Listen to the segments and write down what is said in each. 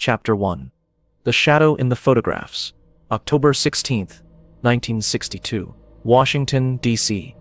Chapter 1. The Shadow in the Photographs. October 16, 1962. Washington, D.C.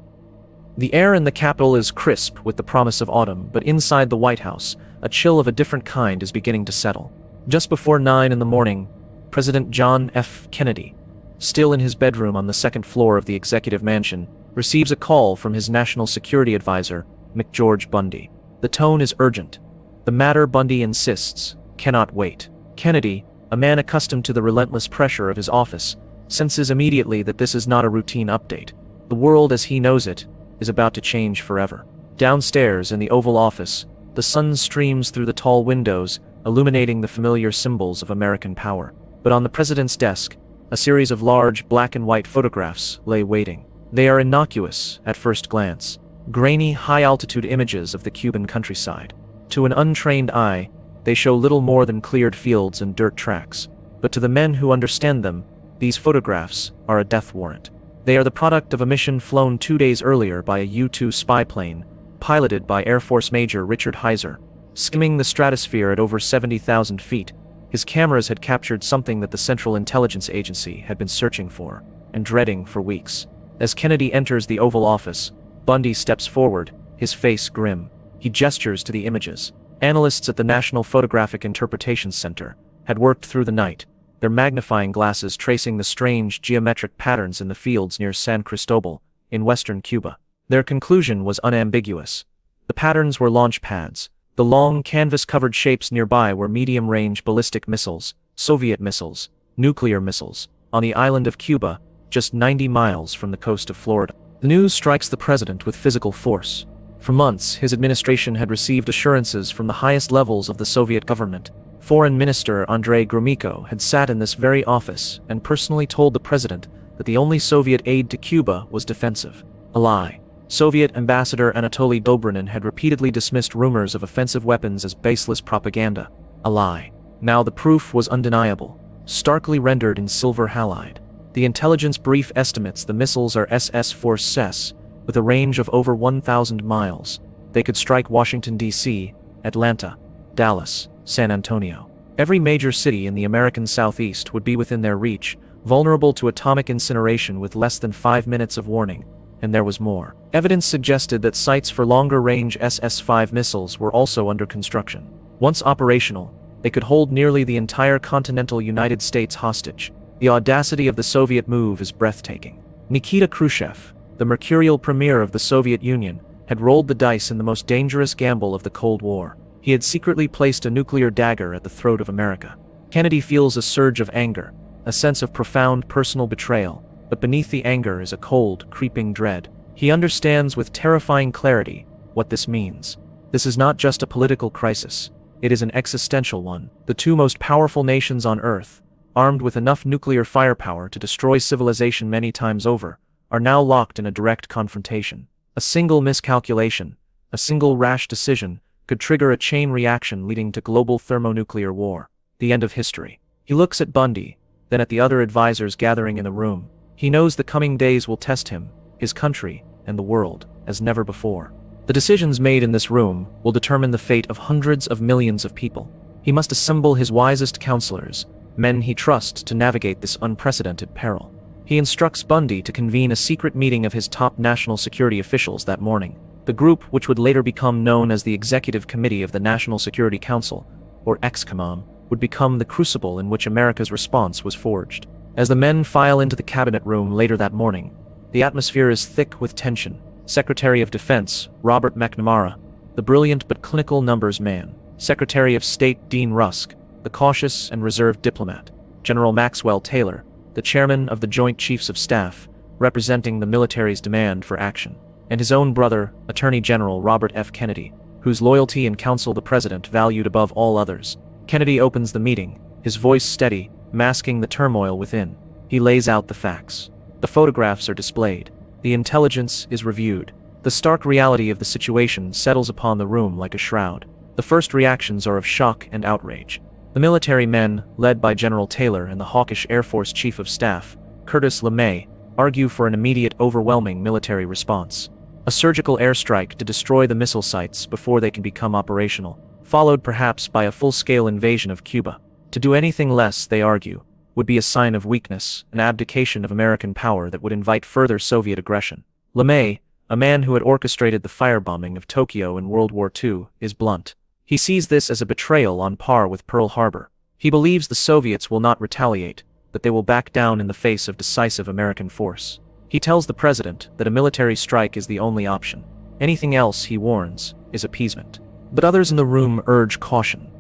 The air in the capital is crisp with the promise of autumn, but inside the White House, a chill of a different kind is beginning to settle. Just before 9 in the morning, President John F. Kennedy, still in his bedroom on the second floor of the Executive Mansion, receives a call from his National Security Advisor, McGeorge Bundy. The tone is urgent. The matter, Bundy insists, cannot wait. Kennedy, a man accustomed to the relentless pressure of his office, senses immediately that this is not a routine update. The world as he knows it is about to change forever. Downstairs in the Oval Office, the sun streams through the tall windows, illuminating the familiar symbols of American power. But on the president's desk, a series of large black and white photographs lay waiting. They are innocuous at first glance, grainy, high-altitude images of the Cuban countryside. To an untrained eye, they show little more than cleared fields and dirt tracks. But to the men who understand them, these photographs are a death warrant. They are the product of a mission flown 2 days earlier by a U-2 spy plane, piloted by Air Force Major Richard Heiser. Skimming the stratosphere at over 70,000 feet, his cameras had captured something that the Central Intelligence Agency had been searching for and dreading for weeks. As Kennedy enters the Oval Office, Bundy steps forward, his face grim. He gestures to the images. Analysts at the National Photographic Interpretation Center had worked through the night, their magnifying glasses tracing the strange geometric patterns in the fields near San Cristobal, in western Cuba. Their conclusion was unambiguous. The patterns were launch pads. The long, canvas-covered shapes nearby were medium-range ballistic missiles, Soviet missiles, nuclear missiles, on the island of Cuba, just 90 miles from the coast of Florida. The news strikes the president with physical force. For months, his administration had received assurances from the highest levels of the Soviet government. Foreign Minister Andrei Gromyko had sat in this very office and personally told the president that the only Soviet aid to Cuba was defensive. A lie. Soviet Ambassador Anatoly Dobrinin had repeatedly dismissed rumors of offensive weapons as baseless propaganda. A lie. Now the proof was undeniable, starkly rendered in silver halide. The intelligence brief estimates the missiles are SS-4S, with a range of over 1,000 miles. They could strike Washington, D.C., Atlanta, Dallas, San Antonio. Every major city in the American Southeast would be within their reach, vulnerable to atomic incineration with less than 5 minutes of warning. And there was more. Evidence suggested that sites for longer-range SS-5 missiles were also under construction. Once operational, they could hold nearly the entire continental United States hostage. The audacity of the Soviet move is breathtaking. Nikita Khrushchev, the mercurial premier of the Soviet Union, had rolled the dice in the most dangerous gamble of the Cold War. He had secretly placed a nuclear dagger at the throat of America. Kennedy feels a surge of anger, a sense of profound personal betrayal, but beneath the anger is a cold, creeping dread. He understands with terrifying clarity what this means. This is not just a political crisis. It is an existential one. The two most powerful nations on Earth, armed with enough nuclear firepower to destroy civilization many times over, are now locked in a direct confrontation. A single miscalculation, a single rash decision, could trigger a chain reaction leading to global thermonuclear war. The end of history. He looks at Bundy, then at the other advisors gathering in the room. He knows the coming days will test him, his country, and the world, as never before. The decisions made in this room will determine the fate of hundreds of millions of people. He must assemble his wisest counselors, men he trusts to navigate this unprecedented peril. He instructs Bundy to convene a secret meeting of his top national security officials that morning. The group, which would later become known as the Executive Committee of the National Security Council, or ExCommom, would become the crucible in which America's response was forged. As the men file into the cabinet room later that morning, the atmosphere is thick with tension. Secretary of Defense Robert McNamara, the brilliant but clinical numbers man. Secretary of State Dean Rusk, the cautious and reserved diplomat. General Maxwell Taylor, the chairman of the Joint Chiefs of Staff, representing the military's demand for action. And his own brother, Attorney General Robert F. Kennedy, whose loyalty and counsel the president valued above all others. Kennedy opens the meeting, his voice steady, masking the turmoil within. He lays out the facts. The photographs are displayed. The intelligence is reviewed. The stark reality of the situation settles upon the room like a shroud. The first reactions are of shock and outrage. The military men, led by General Taylor and the hawkish Air Force Chief of Staff, Curtis LeMay, argue for an immediate, overwhelming military response. A surgical airstrike to destroy the missile sites before they can become operational, followed perhaps by a full-scale invasion of Cuba. To do anything less, they argue, would be a sign of weakness, an abdication of American power that would invite further Soviet aggression. LeMay, a man who had orchestrated the firebombing of Tokyo in World War II, is blunt. He sees this as a betrayal on par with Pearl Harbor. He believes the Soviets will not retaliate, that they will back down in the face of decisive American force. He tells the president that a military strike is the only option. Anything else, he warns, is appeasement. But others in the room urge caution.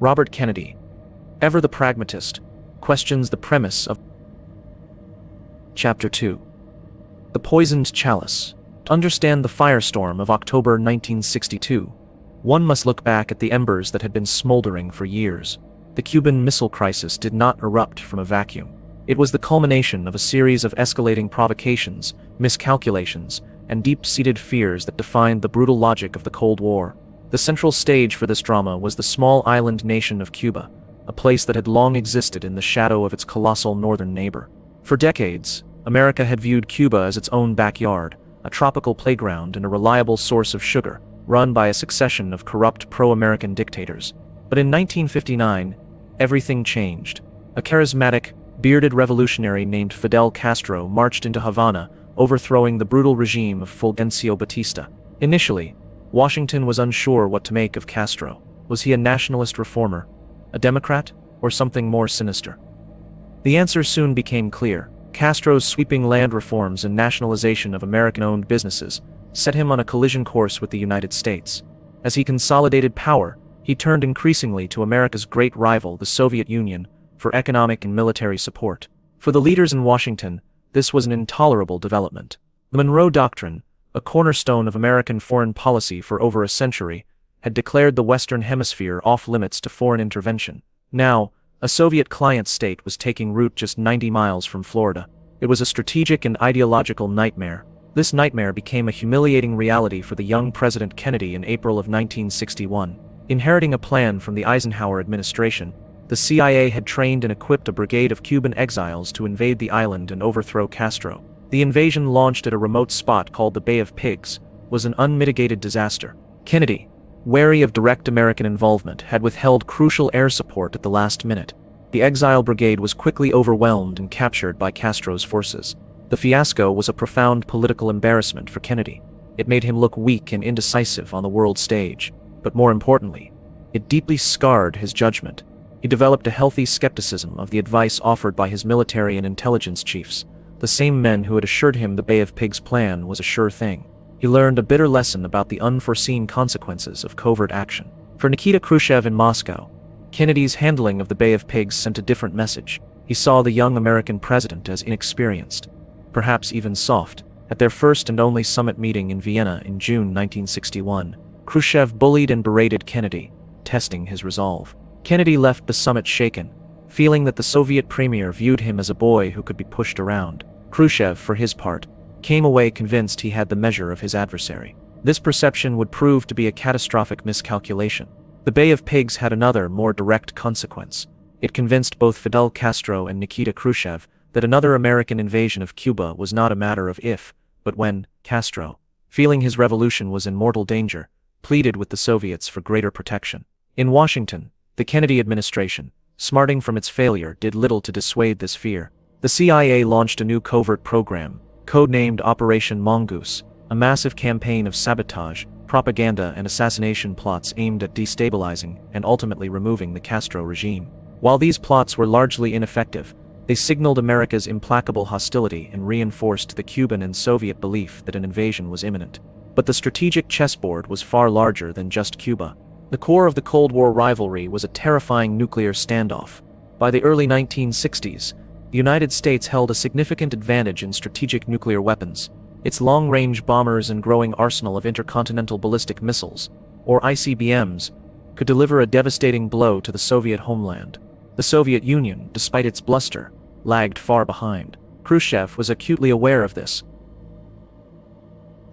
Robert Kennedy, ever the pragmatist, questions the premise of Chapter 2. The Poisoned Chalice. To understand the firestorm of October 1962, one must look back at the embers that had been smoldering for years. The Cuban Missile Crisis did not erupt from a vacuum. It was the culmination of a series of escalating provocations, miscalculations, and deep-seated fears that defined the brutal logic of the Cold War. The central stage for this drama was the small island nation of Cuba, a place that had long existed in the shadow of its colossal northern neighbor. For decades, America had viewed Cuba as its own backyard, a tropical playground and a reliable source of sugar, run by a succession of corrupt pro-American dictators. But in 1959, everything changed. A charismatic, bearded revolutionary named Fidel Castro marched into Havana, overthrowing the brutal regime of Fulgencio Batista. Initially, Washington was unsure what to make of Castro. Was he a nationalist reformer, a Democrat, or something more sinister? The answer soon became clear. Castro's sweeping land reforms and nationalization of American-owned businesses set him on a collision course with the United States. As he consolidated power, he turned increasingly to America's great rival, the Soviet Union, for economic and military support. For the leaders in Washington, this was an intolerable development. The Monroe Doctrine, a cornerstone of American foreign policy for over a century, had declared the Western Hemisphere off-limits to foreign intervention. Now, a Soviet client state was taking root just 90 miles from Florida. It was a strategic and ideological nightmare. This nightmare became a humiliating reality for the young President Kennedy in April of 1961. Inheriting a plan from the Eisenhower administration, the CIA had trained and equipped a brigade of Cuban exiles to invade the island and overthrow Castro. The invasion, launched at a remote spot called the Bay of Pigs, was an unmitigated disaster. Kennedy, wary of direct American involvement, had withheld crucial air support at the last minute. The exile brigade was quickly overwhelmed and captured by Castro's forces. The fiasco was a profound political embarrassment for Kennedy. It made him look weak and indecisive on the world stage. But more importantly, it deeply scarred his judgment. He developed a healthy skepticism of the advice offered by his military and intelligence chiefs, the same men who had assured him the Bay of Pigs plan was a sure thing. He learned a bitter lesson about the unforeseen consequences of covert action. For Nikita Khrushchev in Moscow, Kennedy's handling of the Bay of Pigs sent a different message. He saw the young American president as inexperienced, perhaps even soft. At their first and only summit meeting in Vienna in June 1961, Khrushchev bullied and berated Kennedy, testing his resolve. Kennedy left the summit shaken, feeling that the Soviet premier viewed him as a boy who could be pushed around. Khrushchev, for his part, came away convinced he had the measure of his adversary. This perception would prove to be a catastrophic miscalculation. The Bay of Pigs had another, more direct consequence. It convinced both Fidel Castro and Nikita Khrushchev that another American invasion of Cuba was not a matter of if, but when. Castro, feeling his revolution was in mortal danger, pleaded with the Soviets for greater protection. In Washington, the Kennedy administration, smarting from its failure, did little to dissuade this fear. The CIA launched a new covert program, codenamed Operation Mongoose, a massive campaign of sabotage, propaganda and assassination plots aimed at destabilizing and ultimately removing the Castro regime. While these plots were largely ineffective, they signaled America's implacable hostility and reinforced the Cuban and Soviet belief that an invasion was imminent. But the strategic chessboard was far larger than just Cuba. The core of the Cold War rivalry was a terrifying nuclear standoff. By the early 1960s, the United States held a significant advantage in strategic nuclear weapons. Its long-range bombers and growing arsenal of intercontinental ballistic missiles, or ICBMs, could deliver a devastating blow to the Soviet homeland. The Soviet Union, despite its bluster, lagged far behind. Khrushchev was acutely aware of this.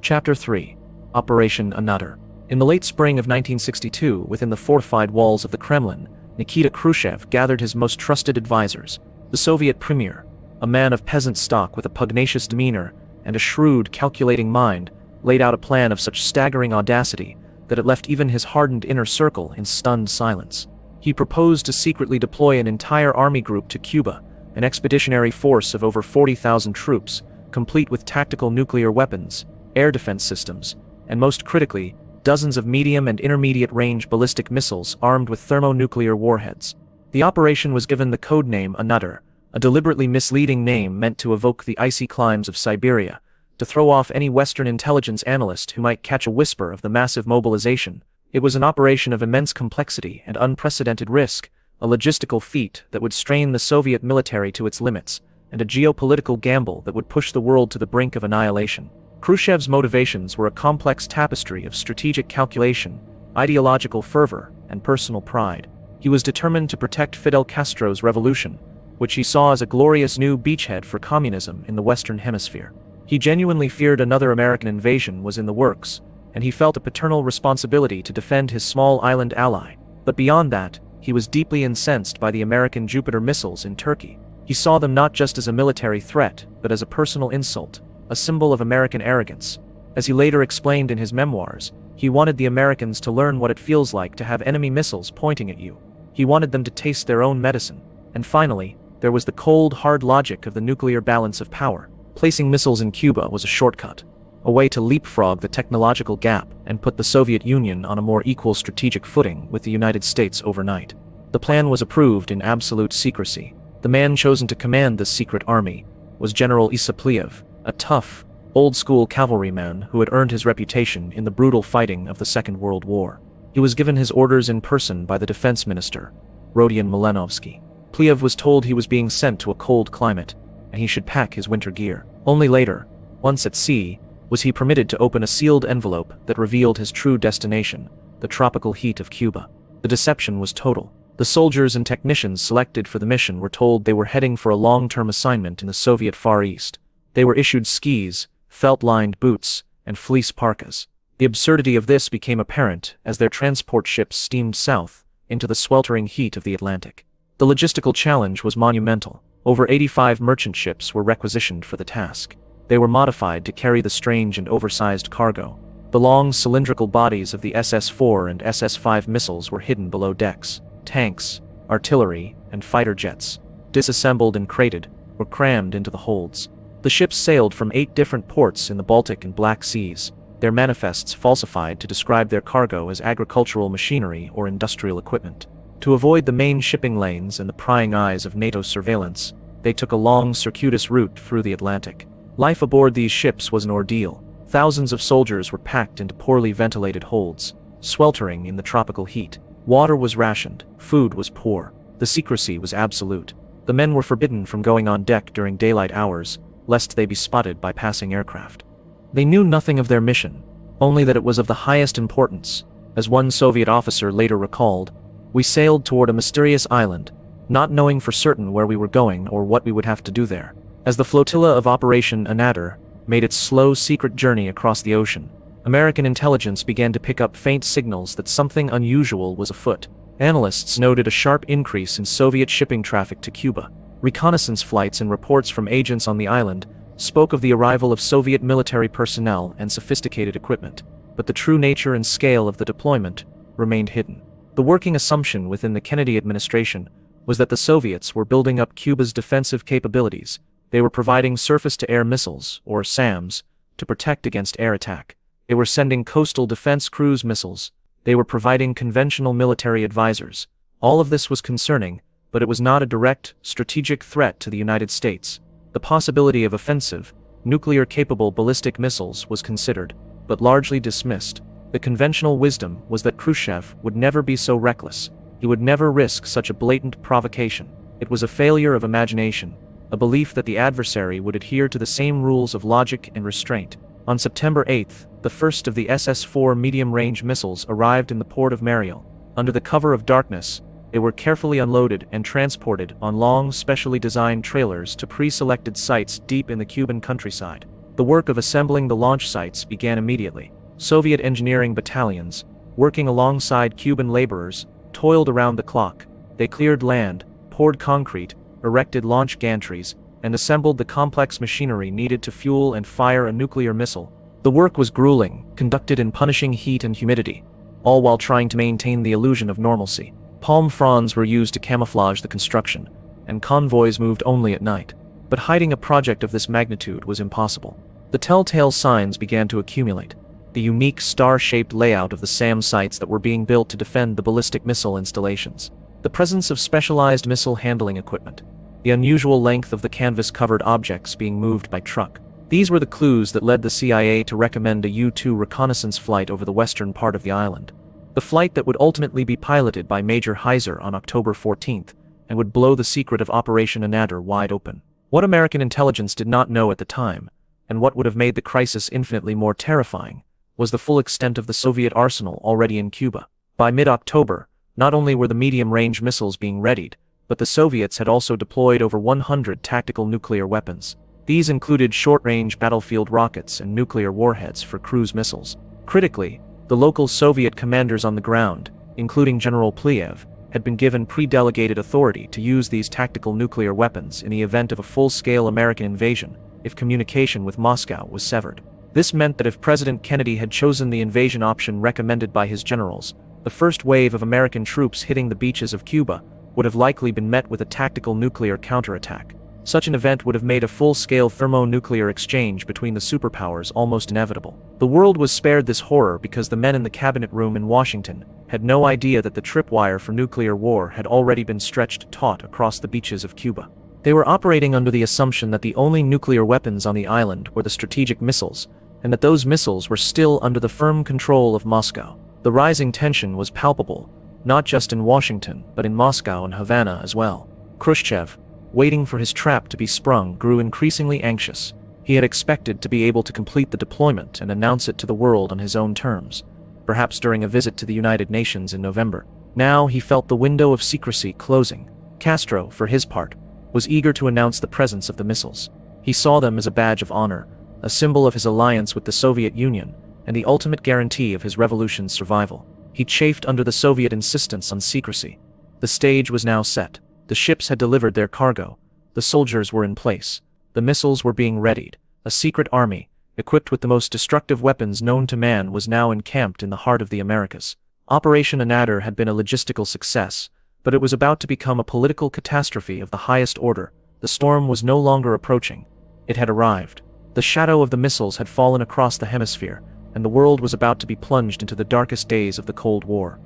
Chapter 3. Operation Another. In the late spring of 1962, within the fortified walls of the Kremlin, Nikita Khrushchev gathered his most trusted advisors. The Soviet premier, a man of peasant stock with a pugnacious demeanor and a shrewd, calculating mind, laid out a plan of such staggering audacity that it left even his hardened inner circle in stunned silence. He proposed to secretly deploy an entire army group to Cuba, an expeditionary force of over 40,000 troops, complete with tactical nuclear weapons, air defense systems, and most critically, dozens of medium and intermediate-range ballistic missiles armed with thermonuclear warheads. The operation was given the codename Another, a deliberately misleading name meant to evoke the icy climes of Siberia, to throw off any Western intelligence analyst who might catch a whisper of the massive mobilization. It was an operation of immense complexity and unprecedented risk, a logistical feat that would strain the Soviet military to its limits, and a geopolitical gamble that would push the world to the brink of annihilation. Khrushchev's motivations were a complex tapestry of strategic calculation, ideological fervor, and personal pride. He was determined to protect Fidel Castro's revolution, which he saw as a glorious new beachhead for communism in the Western Hemisphere. He genuinely feared another American invasion was in the works, and he felt a paternal responsibility to defend his small island ally. But beyond that, he was deeply incensed by the American Jupiter missiles in Turkey. He saw them not just as a military threat, but as a personal insult, a symbol of American arrogance. As he later explained in his memoirs, he wanted the Americans to learn what it feels like to have enemy missiles pointing at you. He wanted them to taste their own medicine. And finally, there was the cold, hard logic of the nuclear balance of power. Placing missiles in Cuba was a shortcut, a way to leapfrog the technological gap and put the Soviet Union on a more equal strategic footing with the United States overnight. The plan was approved in absolute secrecy. The man chosen to command this secret army was General Isapliev, a tough, old-school cavalryman who had earned his reputation in the brutal fighting of the Second World War. He was given his orders in person by the defense minister, Rodion Malenovsky. Pliev was told he was being sent to a cold climate, and he should pack his winter gear. Only later, once at sea, was he permitted to open a sealed envelope that revealed his true destination, the tropical heat of Cuba. The deception was total. The soldiers and technicians selected for the mission were told they were heading for a long-term assignment in the Soviet Far East. They were issued skis, felt-lined boots, and fleece parkas. The absurdity of this became apparent as their transport ships steamed south into the sweltering heat of the Atlantic. The logistical challenge was monumental. Over 85 merchant ships were requisitioned for the task. They were modified to carry the strange and oversized cargo. The long cylindrical bodies of the SS-4 and SS-5 missiles were hidden below decks. Tanks, artillery, and fighter jets, disassembled and crated, were crammed into the holds. The ships sailed from 8 different ports in the Baltic and Black Seas, their manifests falsified to describe their cargo as agricultural machinery or industrial equipment. To avoid the main shipping lanes and the prying eyes of NATO surveillance, they took a long, circuitous route through the Atlantic. Life aboard these ships was an ordeal. Thousands of soldiers were packed into poorly ventilated holds, sweltering in the tropical heat. Water was rationed, food was poor. The secrecy was absolute. The men were forbidden from going on deck during daylight hours, lest they be spotted by passing aircraft. They knew nothing of their mission, only that it was of the highest importance. As one Soviet officer later recalled, "We sailed toward a mysterious island, not knowing for certain where we were going or what we would have to do there." As the flotilla of Operation Anadyr made its slow, secret journey across the ocean, American intelligence began to pick up faint signals that something unusual was afoot. Analysts noted a sharp increase in Soviet shipping traffic to Cuba. Reconnaissance flights and reports from agents on the island spoke of the arrival of Soviet military personnel and sophisticated equipment, but the true nature and scale of the deployment remained hidden. The working assumption within the Kennedy administration was that the Soviets were building up Cuba's defensive capabilities. They were providing surface-to-air missiles, or SAMs, to protect against air attack. They were sending coastal defense cruise missiles. They were providing conventional military advisors. All of this was concerning, but it was not a direct, strategic threat to the United States. The possibility of offensive, nuclear-capable ballistic missiles was considered, but largely dismissed. The conventional wisdom was that Khrushchev would never be so reckless. He would never risk such a blatant provocation. It was a failure of imagination, a belief that the adversary would adhere to the same rules of logic and restraint. On September 8th, the first of the SS-4 medium-range missiles arrived in the port of Mariel. Under the cover of darkness, they were carefully unloaded and transported on long, specially designed trailers to pre-selected sites deep in the Cuban countryside. The work of assembling the launch sites began immediately. Soviet engineering battalions, working alongside Cuban laborers, toiled around the clock. They cleared land, poured concrete, erected launch gantries, and assembled the complex machinery needed to fuel and fire a nuclear missile. The work was grueling, conducted in punishing heat and humidity, all while trying to maintain the illusion of normalcy. Palm fronds were used to camouflage the construction, and convoys moved only at night. But hiding a project of this magnitude was impossible. The telltale signs began to accumulate. The unique star-shaped layout of the SAM sites that were being built to defend the ballistic missile installations. The presence of specialized missile handling equipment. The unusual length of the canvas-covered objects being moved by truck. These were the clues that led the CIA to recommend a U-2 reconnaissance flight over the western part of the island. The flight that would ultimately be piloted by Major Heiser on October 14th and would blow the secret of Operation Anadyr wide open. What American intelligence did not know at the time, and what would have made the crisis infinitely more terrifying, was the full extent of the Soviet arsenal already in Cuba. By mid-October, not only were the medium-range missiles being readied, but the Soviets had also deployed over 100 tactical nuclear weapons. These included short-range battlefield rockets and nuclear warheads for cruise missiles. Critically, the local Soviet commanders on the ground, including General Pliev, had been given pre-delegated authority to use these tactical nuclear weapons in the event of a full-scale American invasion if communication with Moscow was severed. This meant that if President Kennedy had chosen the invasion option recommended by his generals, the first wave of American troops hitting the beaches of Cuba would have likely been met with a tactical nuclear counterattack. Such an event would have made a full-scale thermonuclear exchange between the superpowers almost inevitable. The world was spared this horror because the men in the cabinet room in Washington had no idea that the tripwire for nuclear war had already been stretched taut across the beaches of Cuba. They were operating under the assumption that the only nuclear weapons on the island were the strategic missiles, and that those missiles were still under the firm control of Moscow. The rising tension was palpable, not just in Washington, but in Moscow and Havana as well. Khrushchev, waiting for his trap to be sprung, grew increasingly anxious. He had expected to be able to complete the deployment and announce it to the world on his own terms, perhaps during a visit to the United Nations in November. Now he felt the window of secrecy closing. Castro, for his part, was eager to announce the presence of the missiles. He saw them as a badge of honor, a symbol of his alliance with the Soviet Union, and the ultimate guarantee of his revolution's survival. He chafed under the Soviet insistence on secrecy. The stage was now set. The ships had delivered their cargo. The soldiers were in place. The missiles were being readied. A secret army, equipped with the most destructive weapons known to man, was now encamped in the heart of the Americas. Operation Anadyr had been a logistical success, but it was about to become a political catastrophe of the highest order. The storm was no longer approaching. It had arrived. The shadow of the missiles had fallen across the hemisphere, and the world was about to be plunged into the darkest days of the Cold War.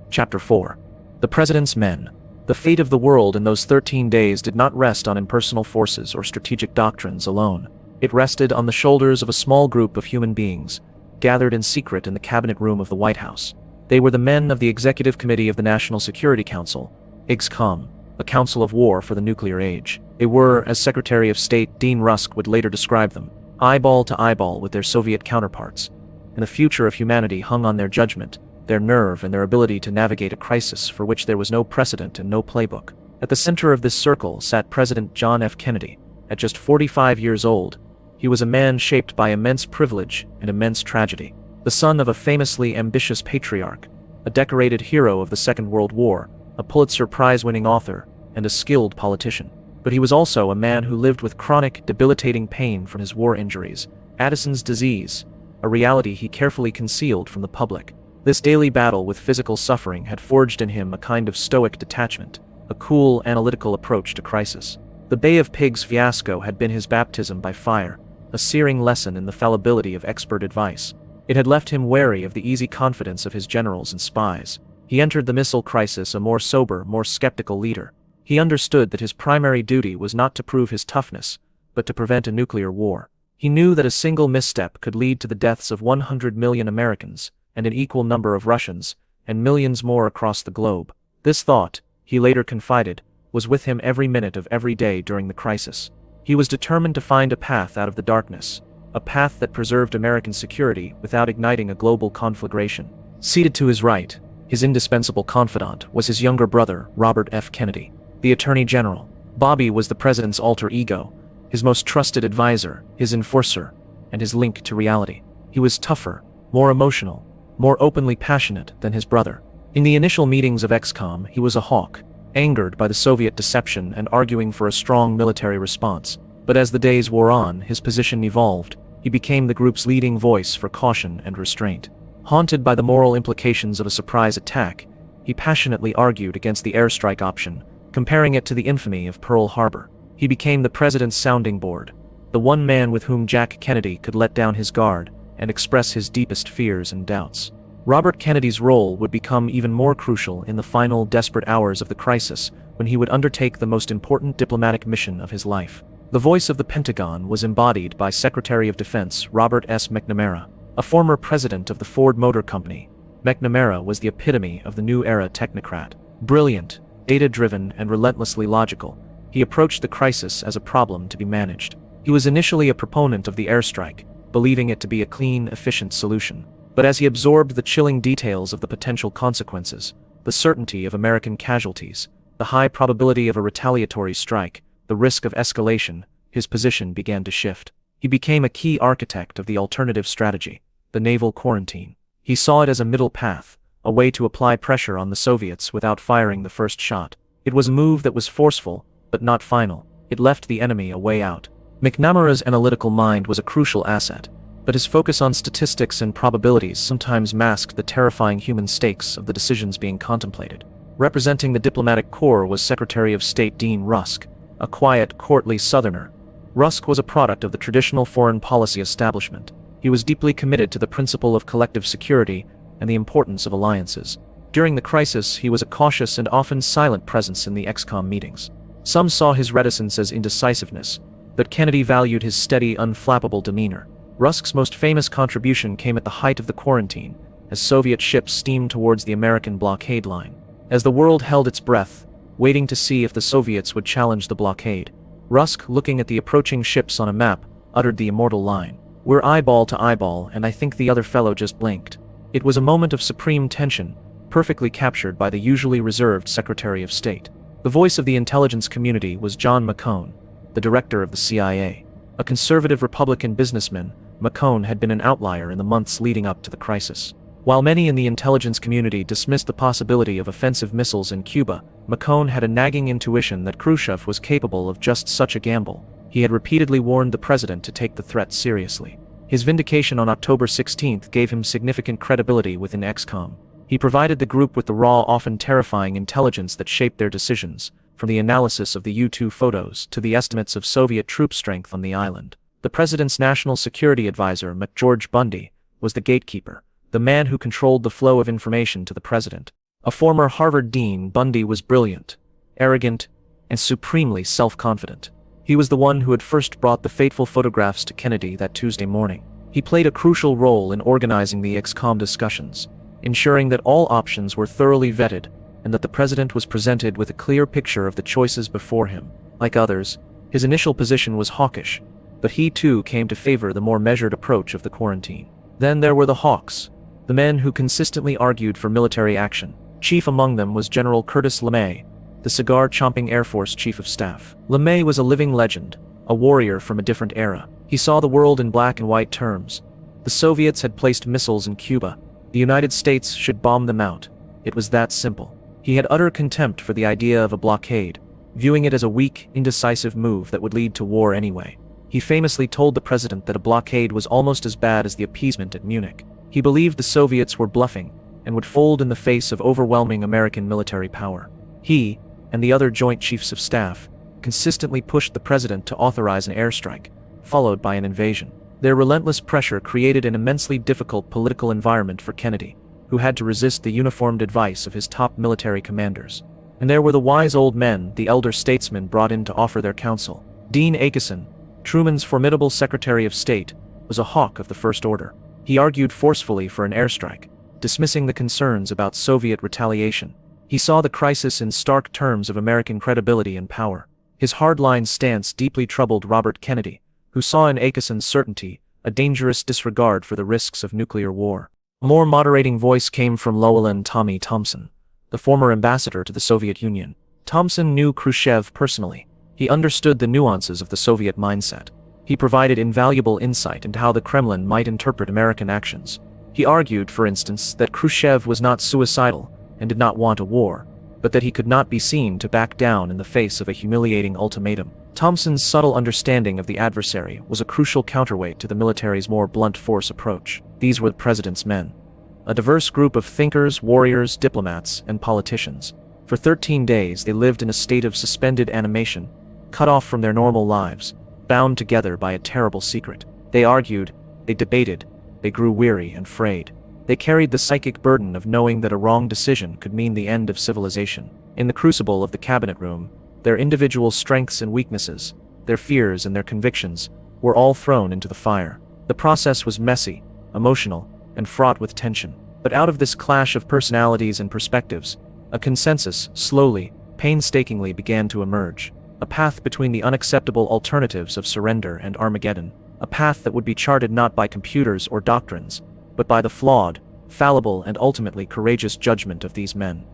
Chapter 4. The President's Men. The fate of the world in those 13 days did not rest on impersonal forces or strategic doctrines alone. It rested on the shoulders of a small group of human beings, gathered in secret in the cabinet room of the White House. They were the men of the Executive Committee of the National Security Council, IGSCOM, a council of war for the nuclear age. They were, as Secretary of State Dean Rusk would later describe them, eyeball to eyeball with their Soviet counterparts, and the future of humanity hung on their judgment, their nerve, and their ability to navigate a crisis for which there was no precedent and no playbook. At the center of this circle sat President John F. Kennedy. At just 45 years old, he was a man shaped by immense privilege and immense tragedy. The son of a famously ambitious patriarch, a decorated hero of the Second World War, a Pulitzer Prize-winning author, and a skilled politician. But he was also a man who lived with chronic, debilitating pain from his war injuries, Addison's disease, a reality he carefully concealed from the public. This daily battle with physical suffering had forged in him a kind of stoic detachment, a cool, analytical approach to crisis. The Bay of Pigs fiasco had been his baptism by fire, a searing lesson in the fallibility of expert advice. It had left him wary of the easy confidence of his generals and spies. He entered the missile crisis a more sober, more skeptical leader. He understood that his primary duty was not to prove his toughness, but to prevent a nuclear war. He knew that a single misstep could lead to the deaths of 100 million Americans, and an equal number of Russians, and millions more across the globe. This thought, he later confided, was with him every minute of every day during the crisis. He was determined to find a path out of the darkness, a path that preserved American security without igniting a global conflagration. Seated to his right, his indispensable confidant, was his younger brother, Robert F. Kennedy, the Attorney General. Bobby was the president's alter ego, his most trusted advisor, his enforcer, and his link to reality. He was tougher, more emotional, more openly passionate than his brother. In the initial meetings of ExComm, he was a hawk, angered by the Soviet deception and arguing for a strong military response. But as the days wore on, his position evolved. He became the group's leading voice for caution and restraint. Haunted by the moral implications of a surprise attack, he passionately argued against the airstrike option, comparing it to the infamy of Pearl Harbor. He became the president's sounding board, the one man with whom Jack Kennedy could let down his guard and express his deepest fears and doubts. Robert Kennedy's role would become even more crucial in the final desperate hours of the crisis, when he would undertake the most important diplomatic mission of his life. The voice of the Pentagon was embodied by Secretary of Defense Robert S. McNamara, a former president of the Ford Motor Company. McNamara was the epitome of the new era technocrat. Brilliant, data-driven, and relentlessly logical, he approached the crisis as a problem to be managed. He was initially a proponent of the airstrike, believing it to be a clean, efficient solution. But as he absorbed the chilling details of the potential consequences, the certainty of American casualties, the high probability of a retaliatory strike, the risk of escalation, his position began to shift. He became a key architect of the alternative strategy, the naval quarantine. He saw it as a middle path, a way to apply pressure on the Soviets without firing the first shot. It was a move that was forceful, but not final. It left the enemy a way out. McNamara's analytical mind was a crucial asset, but his focus on statistics and probabilities sometimes masked the terrifying human stakes of the decisions being contemplated. Representing the diplomatic corps was Secretary of State Dean Rusk, a quiet, courtly Southerner. Rusk was a product of the traditional foreign policy establishment. He was deeply committed to the principle of collective security and the importance of alliances. During the crisis, he was a cautious and often silent presence in the ExComm meetings. Some saw his reticence as indecisiveness, but Kennedy valued his steady, unflappable demeanor. Rusk's most famous contribution came at the height of the quarantine, as Soviet ships steamed towards the American blockade line. As the world held its breath, waiting to see if the Soviets would challenge the blockade, Rusk, looking at the approaching ships on a map, uttered the immortal line, "We're eyeball to eyeball, and I think the other fellow just blinked." It was a moment of supreme tension, perfectly captured by the usually reserved Secretary of State. The voice of the intelligence community was John McCone, the director of the CIA. A conservative Republican businessman, McCone had been an outlier in the months leading up to the crisis. While many in the intelligence community dismissed the possibility of offensive missiles in Cuba, McCone had a nagging intuition that Khrushchev was capable of just such a gamble. He had repeatedly warned the president to take the threat seriously. His vindication on October 16 gave him significant credibility within ExComm. He provided the group with the raw, often terrifying intelligence that shaped their decisions, from the analysis of the U-2 photos to the estimates of Soviet troop strength on the island. The president's national security advisor, George Bundy, was the gatekeeper, the man who controlled the flow of information to the president. A former Harvard dean, Bundy was brilliant, arrogant, and supremely self-confident. He was the one who had first brought the fateful photographs to Kennedy that Tuesday morning. He played a crucial role in organizing the ExComm discussions, ensuring that all options were thoroughly vetted and that the president was presented with a clear picture of the choices before him. Like others, his initial position was hawkish, but he too came to favor the more measured approach of the quarantine. Then there were the hawks, the men who consistently argued for military action. Chief among them was General Curtis LeMay, the cigar-chomping Air Force Chief of Staff. LeMay was a living legend, a warrior from a different era. He saw the world in black and white terms. The Soviets had placed missiles in Cuba. The United States should bomb them out. It was that simple. He had utter contempt for the idea of a blockade, viewing it as a weak, indecisive move that would lead to war anyway. He famously told the president that a blockade was almost as bad as the appeasement at Munich. He believed the Soviets were bluffing and would fold in the face of overwhelming American military power. He, and the other Joint Chiefs of Staff, consistently pushed the president to authorize an airstrike, followed by an invasion. Their relentless pressure created an immensely difficult political environment for Kennedy, who had to resist the uniformed advice of his top military commanders. And there were the wise old men the elder statesmen brought in to offer their counsel. Dean Acheson, Truman's formidable Secretary of State, was a hawk of the First Order. He argued forcefully for an airstrike, dismissing the concerns about Soviet retaliation. He saw the crisis in stark terms of American credibility and power. His hardline stance deeply troubled Robert Kennedy, who saw in Acheson's certainty a dangerous disregard for the risks of nuclear war. A more moderating voice came from Llewellyn Tommy Thompson, the former ambassador to the Soviet Union. Thompson knew Khrushchev personally. He understood the nuances of the Soviet mindset. He provided invaluable insight into how the Kremlin might interpret American actions. He argued, for instance, that Khrushchev was not suicidal and did not want a war, but that he could not be seen to back down in the face of a humiliating ultimatum. Thompson's subtle understanding of the adversary was a crucial counterweight to the military's more blunt force approach. These were the president's men. a diverse group of thinkers, warriors, diplomats, and politicians. For 13 days they lived in a state of suspended animation, cut off from their normal lives, bound together by a terrible secret. They argued, they debated, they grew weary and frayed. They carried the psychic burden of knowing that a wrong decision could mean the end of civilization. In the crucible of the cabinet room, their individual strengths and weaknesses, their fears and their convictions, were all thrown into the fire. The process was messy, emotional, and fraught with tension. But out of this clash of personalities and perspectives, a consensus slowly, painstakingly began to emerge. A path between the unacceptable alternatives of surrender and Armageddon. A path that would be charted not by computers or doctrines, but by the flawed, fallible, and ultimately courageous judgment of these men.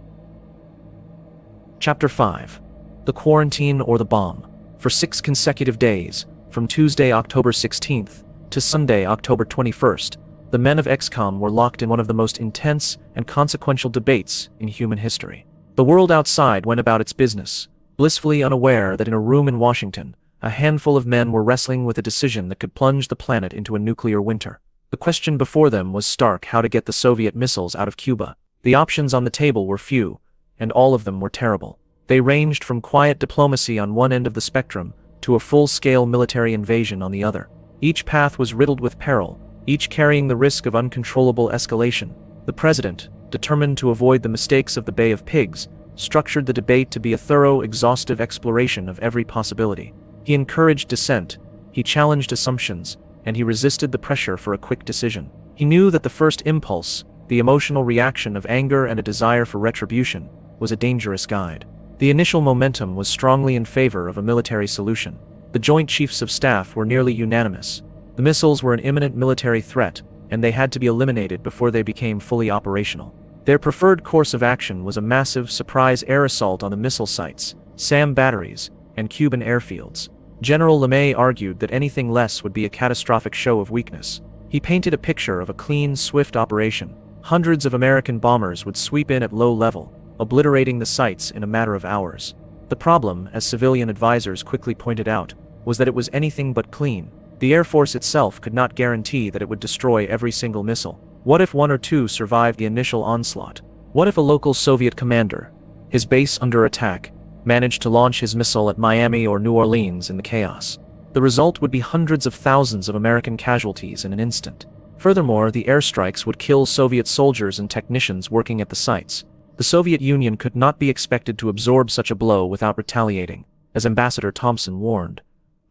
Chapter 5. The Quarantine or the Bomb. For 6 consecutive days, from Tuesday, October 16th, to Sunday, October 21st, the men of XCOM were locked in one of the most intense and consequential debates in human history. The world outside went about its business, blissfully unaware that in a room in Washington, a handful of men were wrestling with a decision that could plunge the planet into a nuclear winter. The question before them was stark: how to get the Soviet missiles out of Cuba. The options on the table were few, and all of them were terrible. They ranged from quiet diplomacy on one end of the spectrum to a full-scale military invasion on the other. Each path was riddled with peril, each carrying the risk of uncontrollable escalation. The president, determined to avoid the mistakes of the Bay of Pigs, structured the debate to be a thorough, exhaustive exploration of every possibility. He encouraged dissent, he challenged assumptions, and he resisted the pressure for a quick decision. He knew that the first impulse, the emotional reaction of anger and a desire for retribution, was a dangerous guide. The initial momentum was strongly in favor of a military solution. The Joint Chiefs of Staff were nearly unanimous. The missiles were an imminent military threat, and they had to be eliminated before they became fully operational. Their preferred course of action was a massive surprise air assault on the missile sites, SAM batteries, and Cuban airfields. General LeMay argued that anything less would be a catastrophic show of weakness. He painted a picture of a clean, swift operation. Hundreds of American bombers would sweep in at low level, obliterating the sites in a matter of hours. The problem, as civilian advisors quickly pointed out, was that it was anything but clean. The Air Force itself could not guarantee that it would destroy every single missile. What if one or two survived the initial onslaught? What if a local Soviet commander, his base under attack, managed to launch his missile at Miami or New Orleans in the chaos? The result would be hundreds of thousands of American casualties in an instant. Furthermore, the airstrikes would kill Soviet soldiers and technicians working at the sites. The Soviet Union could not be expected to absorb such a blow without retaliating. As Ambassador Thompson warned,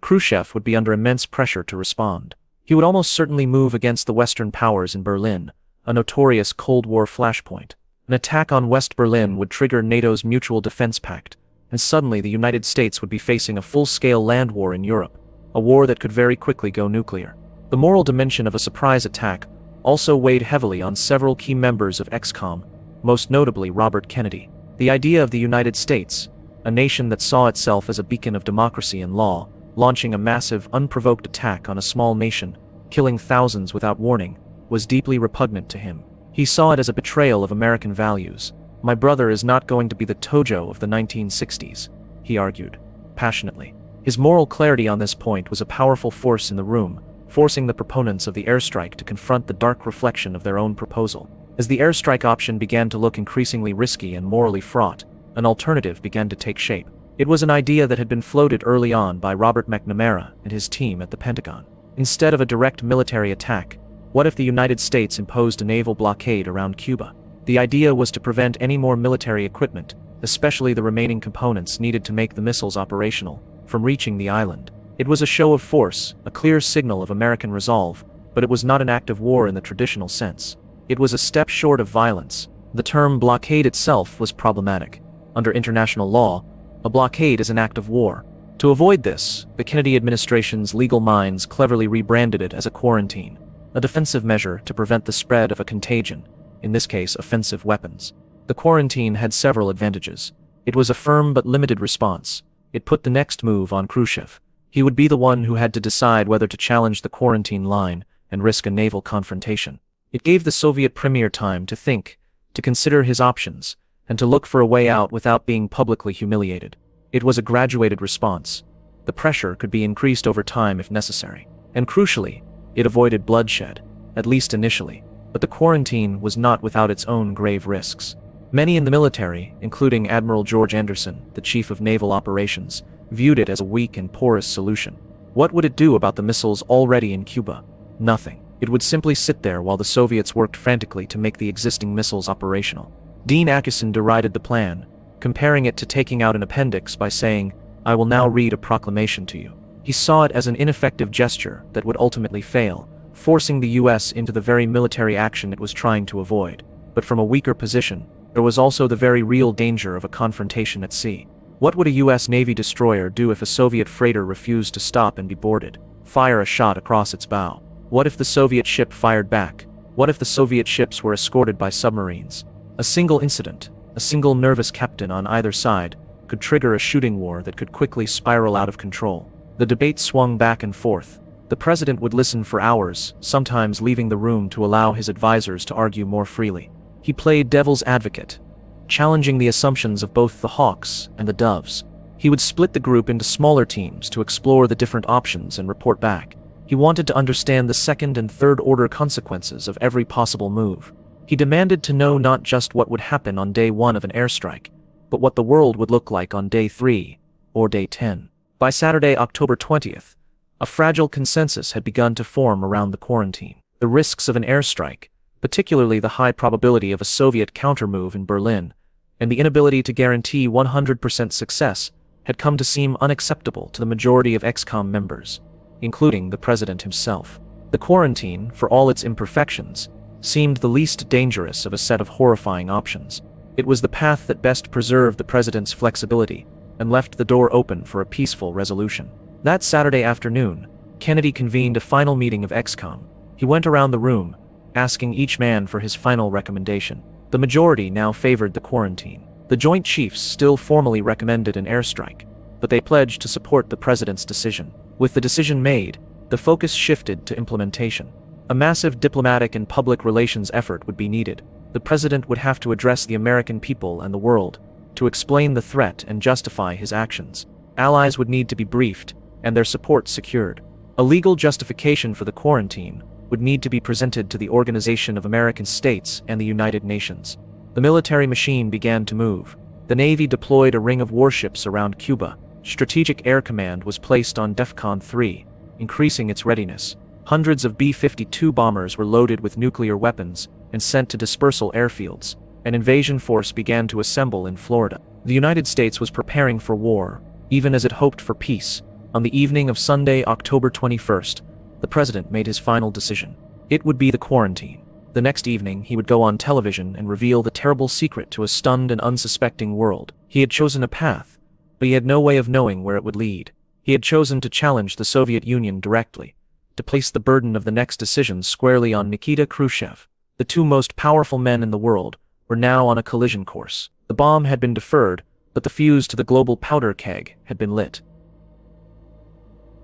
Khrushchev would be under immense pressure to respond. He would almost certainly move against the Western powers in Berlin, a notorious Cold War flashpoint. An attack on West Berlin would trigger NATO's Mutual Defense Pact, and suddenly the United States would be facing a full-scale land war in Europe, a war that could very quickly go nuclear. The moral dimension of a surprise attack also weighed heavily on several key members of XCOM, most notably Robert Kennedy. The idea of the United States, a nation that saw itself as a beacon of democracy and law, launching a massive, unprovoked attack on a small nation, killing thousands without warning, was deeply repugnant to him. He saw it as a betrayal of American values. "My brother is not going to be the Tojo of the 1960s, he argued, passionately. His moral clarity on this point was a powerful force in the room, forcing the proponents of the airstrike to confront the dark reflection of their own proposal. As the airstrike option began to look increasingly risky and morally fraught, an alternative began to take shape. It was an idea that had been floated early on by Robert McNamara and his team at the Pentagon. Instead of a direct military attack, what if the United States imposed a naval blockade around Cuba? The idea was to prevent any more military equipment, especially the remaining components needed to make the missiles operational, from reaching the island. It was a show of force, a clear signal of American resolve, but it was not an act of war in the traditional sense. It was a step short of violence. The term blockade itself was problematic. Under international law, a blockade is an act of war. To avoid this, the Kennedy administration's legal minds cleverly rebranded it as a quarantine, a defensive measure to prevent the spread of a contagion, in this case offensive weapons. The quarantine had several advantages. It was a firm but limited response. It put the next move on Khrushchev. He would be the one who had to decide whether to challenge the quarantine line and risk a naval confrontation. It gave the Soviet premier time to think, to consider his options, and to look for a way out without being publicly humiliated. It was a graduated response. The pressure could be increased over time if necessary. And crucially, it avoided bloodshed, at least initially. But the quarantine was not without its own grave risks. Many in the military, including Admiral George Anderson, the chief of naval operations, viewed it as a weak and porous solution. What would it do about the missiles already in Cuba? Nothing. It would simply sit there while the Soviets worked frantically to make the existing missiles operational. Dean Acheson derided the plan, comparing it to taking out an appendix by saying, "I will now read a proclamation to you." He saw it as an ineffective gesture that would ultimately fail, forcing the US into the very military action it was trying to avoid. But from a weaker position, there was also the very real danger of a confrontation at sea. What would a US Navy destroyer do if a Soviet freighter refused to stop and be boarded? Fire a shot across its bow. What if the Soviet ship fired back? What if the Soviet ships were escorted by submarines? A single incident, a single nervous captain on either side, could trigger a shooting war that could quickly spiral out of control. The debate swung back and forth. The president would listen for hours, sometimes leaving the room to allow his advisors to argue more freely. He played devil's advocate, challenging the assumptions of both the hawks and the doves. He would split the group into smaller teams to explore the different options and report back. He wanted to understand the second and third order consequences of every possible move. He demanded to know not just what would happen on day 1 of an airstrike, but what the world would look like on day 3 or day 10. By Saturday, October 20th, a fragile consensus had begun to form around the quarantine. The risks of an airstrike, particularly the high probability of a Soviet countermove in Berlin, and the inability to guarantee 100% success, had come to seem unacceptable to the majority of ExComm members, including the president himself. The quarantine, for all its imperfections, seemed the least dangerous of a set of horrifying options. It was the path that best preserved the president's flexibility and left the door open for a peaceful resolution. That Saturday afternoon, Kennedy convened a final meeting of ExComm. He went around the room, asking each man for his final recommendation. The majority now favored the quarantine. The Joint Chiefs still formally recommended an airstrike, but they pledged to support the president's decision. With the decision made, the focus shifted to implementation. A massive diplomatic and public relations effort would be needed. The president would have to address the American people and the world, to explain the threat and justify his actions. Allies would need to be briefed, and their support secured. A legal justification for the quarantine would need to be presented to the Organization of American States and the United Nations. The military machine began to move. The Navy deployed a ring of warships around Cuba. Strategic Air Command was placed on DEFCON 3, increasing its readiness. Hundreds of B-52 bombers were loaded with nuclear weapons and sent to dispersal airfields. An invasion force began to assemble in Florida. The United States was preparing for war, even as it hoped for peace. On the evening of Sunday, October 21st, the president made his final decision. It would be the quarantine. The next evening, he would go on television and reveal the terrible secret to a stunned and unsuspecting world. He had chosen a path, but he had no way of knowing where it would lead. He had chosen to challenge the Soviet Union directly, to place the burden of the next decision squarely on Nikita Khrushchev. The two most powerful men in the world were now on a collision course. The bomb had been deferred, but the fuse to the global powder keg had been lit.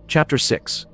Chapter 6.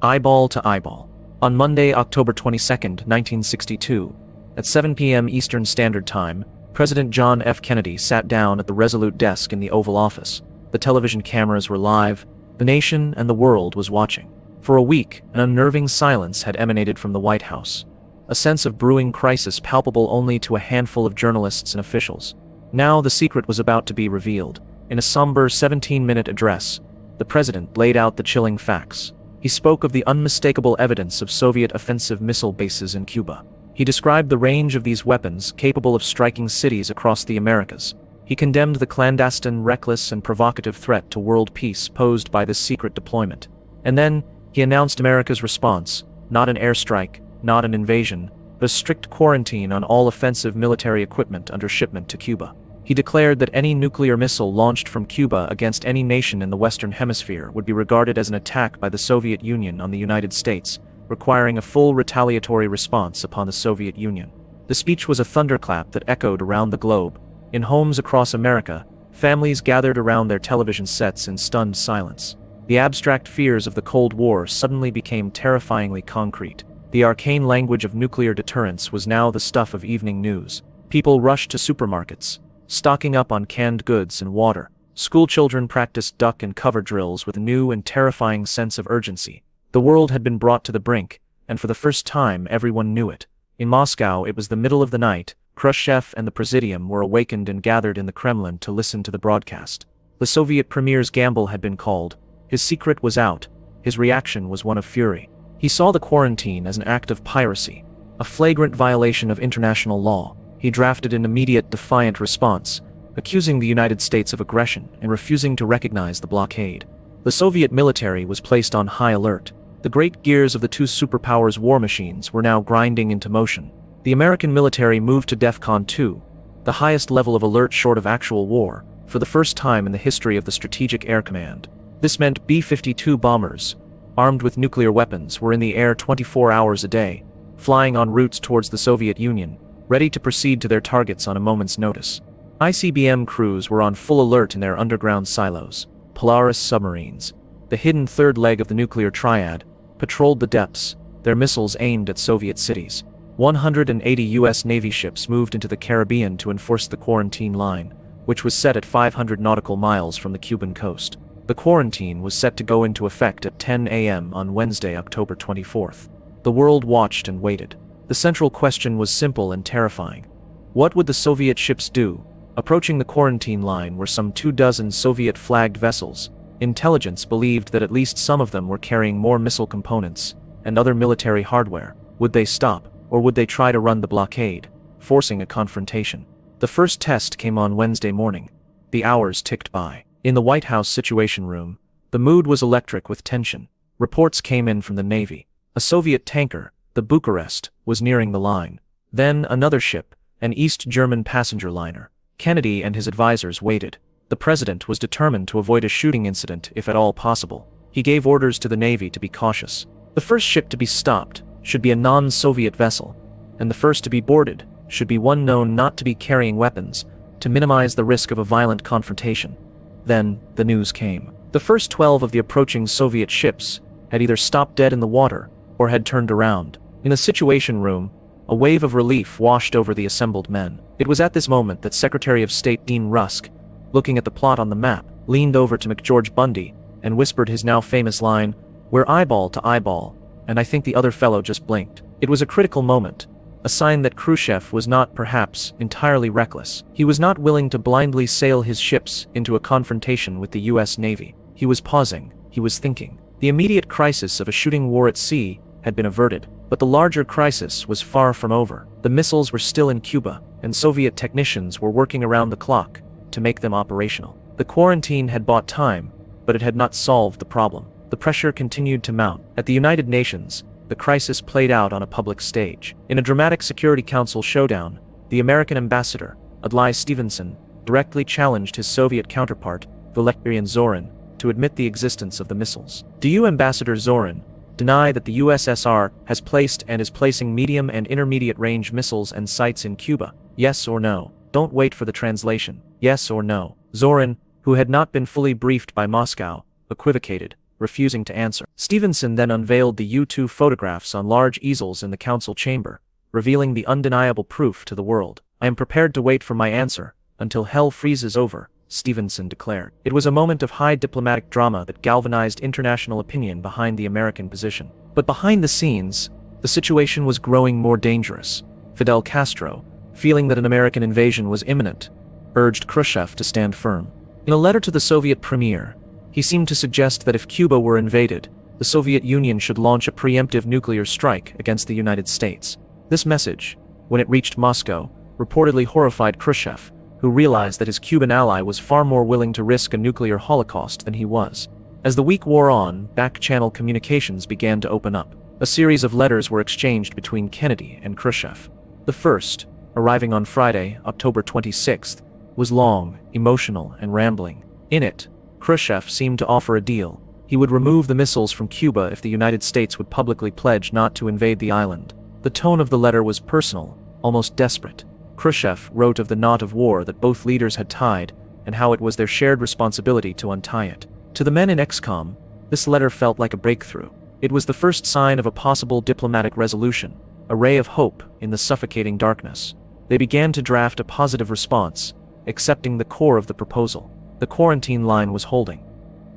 Eyeball to Eyeball. On Monday, October 22, 1962, at 7 p.m. Eastern Standard Time, President John F. Kennedy sat down at the resolute desk in the Oval Office. The television cameras were live. The nation and the world was watching. For a week, an unnerving silence had emanated from the White House, a sense of brewing crisis palpable only to a handful of journalists and officials. Now the secret was about to be revealed. In a somber 17-minute address, the president laid out the chilling facts. He spoke of the unmistakable evidence of Soviet offensive missile bases in Cuba. He described the range of these weapons capable of striking cities across the Americas. He condemned the clandestine, reckless, and provocative threat to world peace posed by this secret deployment. And then, he announced America's response: not an airstrike, not an invasion, but a strict quarantine on all offensive military equipment under shipment to Cuba. He declared that any nuclear missile launched from Cuba against any nation in the Western Hemisphere would be regarded as an attack by the Soviet Union on the United States, requiring a full retaliatory response upon the Soviet Union. The speech was a thunderclap that echoed around the globe. In homes across America, families gathered around their television sets in stunned silence. The abstract fears of the Cold War suddenly became terrifyingly concrete. The arcane language of nuclear deterrence was now the stuff of evening news. People rushed to supermarkets, stocking up on canned goods and water. Schoolchildren practiced duck and cover drills with a new and terrifying sense of urgency. The world had been brought to the brink, and for the first time everyone knew it. In Moscow, it was the middle of the night. Khrushchev and the Presidium were awakened and gathered in the Kremlin to listen to the broadcast. The Soviet premier's gamble had been called. His secret was out. His reaction was one of fury. He saw the quarantine as an act of piracy, a flagrant violation of international law. He drafted an immediate defiant response, accusing the United States of aggression and refusing to recognize the blockade. The Soviet military was placed on high alert. The great gears of the two superpowers' war machines were now grinding into motion. The American military moved to DEFCON 2, the highest level of alert short of actual war, for the first time in the history of the Strategic Air Command. This meant B-52 bombers, armed with nuclear weapons, were in the air 24 hours a day, flying en routes towards the Soviet Union, ready to proceed to their targets on a moment's notice. ICBM crews were on full alert in their underground silos. Polaris submarines, the hidden third leg of the nuclear triad, patrolled the depths, their missiles aimed at Soviet cities. 180 U.S. Navy ships moved into the Caribbean to enforce the quarantine line, which was set at 500 nautical miles from the Cuban coast. The quarantine was set to go into effect at 10 a.m. on Wednesday, October 24th. The world watched and waited. The central question was simple and terrifying. What would the Soviet ships do? Approaching the quarantine line were some 24 Soviet-flagged vessels. Intelligence believed that at least some of them were carrying more missile components and other military hardware. Would they stop, or would they try to run the blockade, forcing a confrontation? The first test came on Wednesday morning. The hours ticked by. In the White House Situation Room, the mood was electric with tension. Reports came in from the Navy. A Soviet tanker, the Bucharest, was nearing the line. Then another ship, an East German passenger liner. Kennedy and his advisors waited. The president was determined to avoid a shooting incident if at all possible. He gave orders to the Navy to be cautious. The first ship to be stopped should be a non-Soviet vessel, and the first to be boarded should be one known not to be carrying weapons, to minimize the risk of a violent confrontation. Then, the news came. The first 12 of the approaching Soviet ships had either stopped dead in the water or had turned around. In the Situation Room, a wave of relief washed over the assembled men. It was at this moment that Secretary of State Dean Rusk, looking at the plot on the map, leaned over to McGeorge Bundy and whispered his now famous line, "We're eyeball to eyeball," and I think the other fellow just blinked. It was a critical moment, a sign that Khrushchev was not, perhaps, entirely reckless. He was not willing to blindly sail his ships into a confrontation with the U.S. Navy. He was pausing, he was thinking. The immediate crisis of a shooting war at sea had been averted, but the larger crisis was far from over. The missiles were still in Cuba, and Soviet technicians were working around the clock to make them operational. The quarantine had bought time, but it had not solved the problem. The pressure continued to mount. At the United Nations, the crisis played out on a public stage. In a dramatic Security Council showdown, the American ambassador, Adlai Stevenson, directly challenged his Soviet counterpart, Valerian Zorin, to admit the existence of the missiles. "Do you, Ambassador Zorin, deny that the USSR has placed and is placing medium and intermediate range missiles and sites in Cuba? Yes or no? Don't wait for the translation. Yes or no?" Zorin, who had not been fully briefed by Moscow, equivocated, refusing to answer. Stevenson then unveiled the U-2 photographs on large easels in the council chamber, revealing the undeniable proof to the world. "I am prepared to wait for my answer until hell freezes over," Stevenson declared. It was a moment of high diplomatic drama that galvanized international opinion behind the American position. But behind the scenes, the situation was growing more dangerous. Fidel Castro, feeling that an American invasion was imminent, urged Khrushchev to stand firm. In a letter to the Soviet premier, he seemed to suggest that if Cuba were invaded, the Soviet Union should launch a preemptive nuclear strike against the United States. This message, when it reached Moscow, reportedly horrified Khrushchev, who realized that his Cuban ally was far more willing to risk a nuclear holocaust than he was. As the week wore on, back-channel communications began to open up. A series of letters were exchanged between Kennedy and Khrushchev. The first, arriving on Friday, October 26th, was long, emotional, and rambling. In it, Khrushchev seemed to offer a deal. He would remove the missiles from Cuba if the United States would publicly pledge not to invade the island. The tone of the letter was personal, almost desperate. Khrushchev wrote of the knot of war that both leaders had tied, and how it was their shared responsibility to untie it. To the men in XCOM, this letter felt like a breakthrough. It was the first sign of a possible diplomatic resolution, a ray of hope in the suffocating darkness. They began to draft a positive response, accepting the core of the proposal. The quarantine line was holding.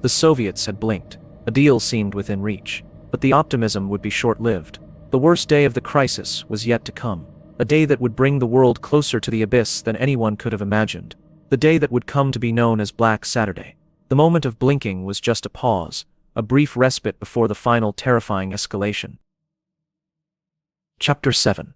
The Soviets had blinked. A deal seemed within reach. But the optimism would be short-lived. The worst day of the crisis was yet to come. A day that would bring the world closer to the abyss than anyone could have imagined. The day that would come to be known as Black Saturday. The moment of blinking was just a pause, a brief respite before the final terrifying escalation. Chapter 7.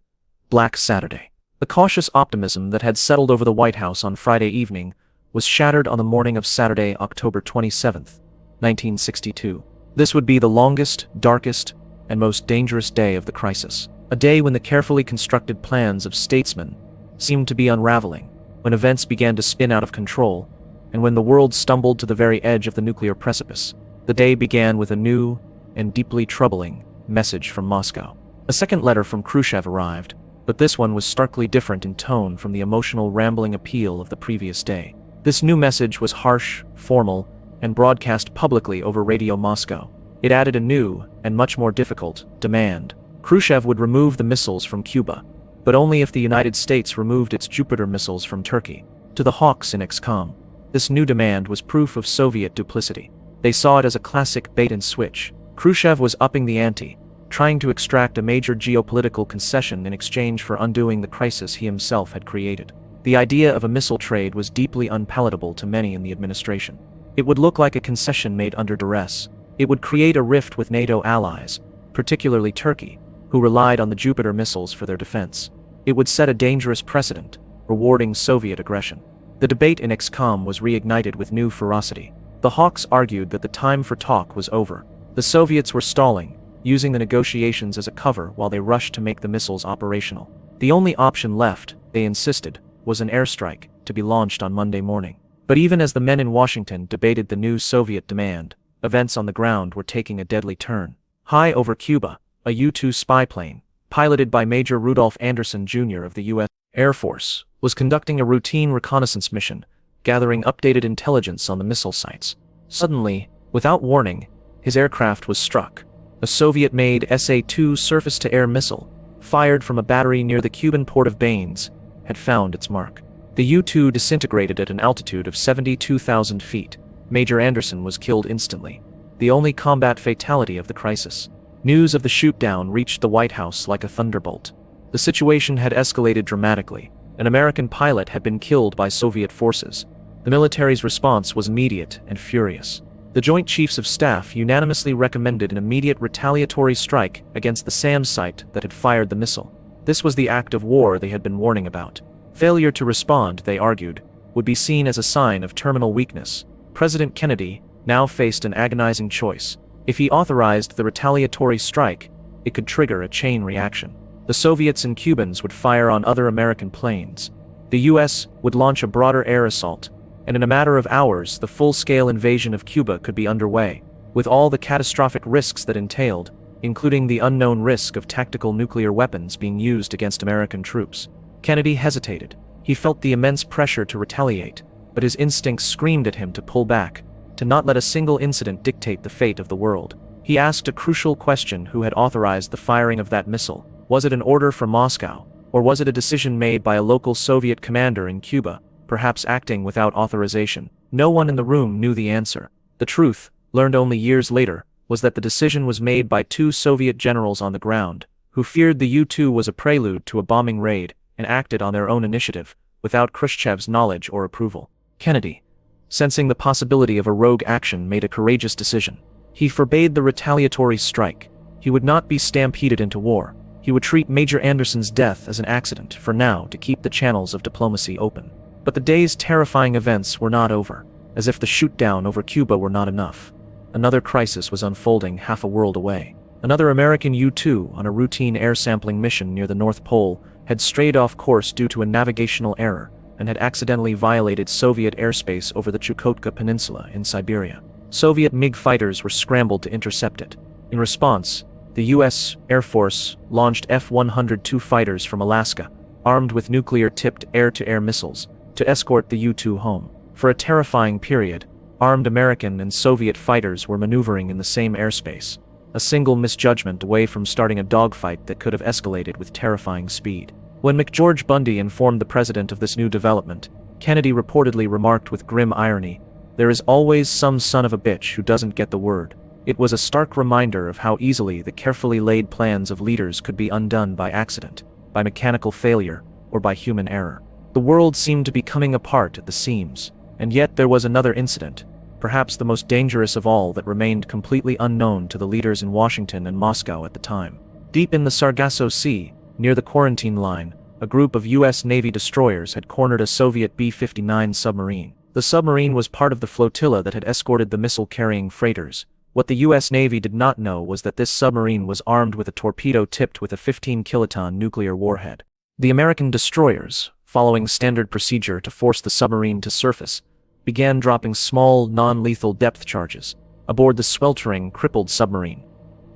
Black Saturday. The cautious optimism that had settled over the White House on Friday evening was shattered on the morning of Saturday, October 27, 1962. This would be the longest, darkest, and most dangerous day of the crisis. A day when the carefully constructed plans of statesmen seemed to be unraveling, when events began to spin out of control, and when the world stumbled to the very edge of the nuclear precipice. The day began with a new and deeply troubling message from Moscow. A second letter from Khrushchev arrived, but this one was starkly different in tone from the emotional, rambling appeal of the previous day. This new message was harsh, formal, and broadcast publicly over Radio Moscow. It added a new, and much more difficult, demand. Khrushchev would remove the missiles from Cuba, but only if the United States removed its Jupiter missiles from Turkey. To the hawks in XCOM, this new demand was proof of Soviet duplicity. They saw it as a classic bait-and-switch. Khrushchev was upping the ante, trying to extract a major geopolitical concession in exchange for undoing the crisis he himself had created. The idea of a missile trade was deeply unpalatable to many in the administration. It would look like a concession made under duress. It would create a rift with NATO allies, particularly Turkey, who relied on the Jupiter missiles for their defense. It would set a dangerous precedent, rewarding Soviet aggression. The debate in XCOM was reignited with new ferocity. The hawks argued that the time for talk was over. The Soviets were stalling, using the negotiations as a cover while they rushed to make the missiles operational. The only option left, they insisted, was an airstrike, to be launched on Monday morning. But even as the men in Washington debated the new Soviet demand, events on the ground were taking a deadly turn. High over Cuba, a U-2 spy plane, piloted by Major Rudolph Anderson Jr. of the U.S. Air Force, was conducting a routine reconnaissance mission, gathering updated intelligence on the missile sites. Suddenly, without warning, his aircraft was struck. A Soviet-made SA-2 surface-to-air missile, fired from a battery near the Cuban port of Baines, had found its mark. The U-2 disintegrated at an altitude of 72,000 feet. Major Anderson was killed instantly, the only combat fatality of the crisis. News of the shoot-down reached the White House like a thunderbolt. The situation had escalated dramatically. An American pilot had been killed by Soviet forces. The military's response was immediate and furious. The Joint Chiefs of Staff unanimously recommended an immediate retaliatory strike against the SAM site that had fired the missile. This was the act of war they had been warning about. Failure to respond, they argued, would be seen as a sign of terminal weakness. President Kennedy now faced an agonizing choice. If he authorized the retaliatory strike, it could trigger a chain reaction. The Soviets and Cubans would fire on other American planes. The U.S. would launch a broader air assault, and in a matter of hours the full-scale invasion of Cuba could be underway, with all the catastrophic risks that entailed, including the unknown risk of tactical nuclear weapons being used against American troops. Kennedy hesitated. He felt the immense pressure to retaliate, but his instincts screamed at him to pull back, to not let a single incident dictate the fate of the world. He asked a crucial question: who had authorized the firing of that missile? Was it an order from Moscow, or was it a decision made by a local Soviet commander in Cuba, perhaps acting without authorization? No one in the room knew the answer. The truth, learned only years later, was that the decision was made by two Soviet generals on the ground, who feared the U-2 was a prelude to a bombing raid, and acted on their own initiative, without Khrushchev's knowledge or approval. Kennedy, sensing the possibility of a rogue action, made a courageous decision. He forbade the retaliatory strike. He would not be stampeded into war. He would treat Major Anderson's death as an accident, for now, to keep the channels of diplomacy open. But the day's terrifying events were not over. As if the shoot-down over Cuba were not enough, another crisis was unfolding half a world away. Another American U-2, on a routine air sampling mission near the North Pole, had strayed off course due to a navigational error, and had accidentally violated Soviet airspace over the Chukotka Peninsula in Siberia. Soviet MiG fighters were scrambled to intercept it. In response, the U.S. Air Force launched F-102 fighters from Alaska, armed with nuclear-tipped air-to-air missiles, to escort the U-2 home. For a terrifying period, armed American and Soviet fighters were maneuvering in the same airspace, a single misjudgment away from starting a dogfight that could have escalated with terrifying speed. When McGeorge Bundy informed the president of this new development, Kennedy reportedly remarked with grim irony, "There is always some son of a bitch who doesn't get the word." It was a stark reminder of how easily the carefully laid plans of leaders could be undone by accident, by mechanical failure, or by human error. The world seemed to be coming apart at the seams, and yet there was another incident, perhaps the most dangerous of all, that remained completely unknown to the leaders in Washington and Moscow at the time. Deep in the Sargasso Sea, near the quarantine line, a group of U.S. Navy destroyers had cornered a Soviet B-59 submarine. The submarine was part of the flotilla that had escorted the missile-carrying freighters. What the U.S. Navy did not know was that this submarine was armed with a torpedo tipped with a 15-kiloton nuclear warhead. The American destroyers, following standard procedure to force the submarine to surface, began dropping small, non-lethal depth charges aboard the sweltering, crippled submarine.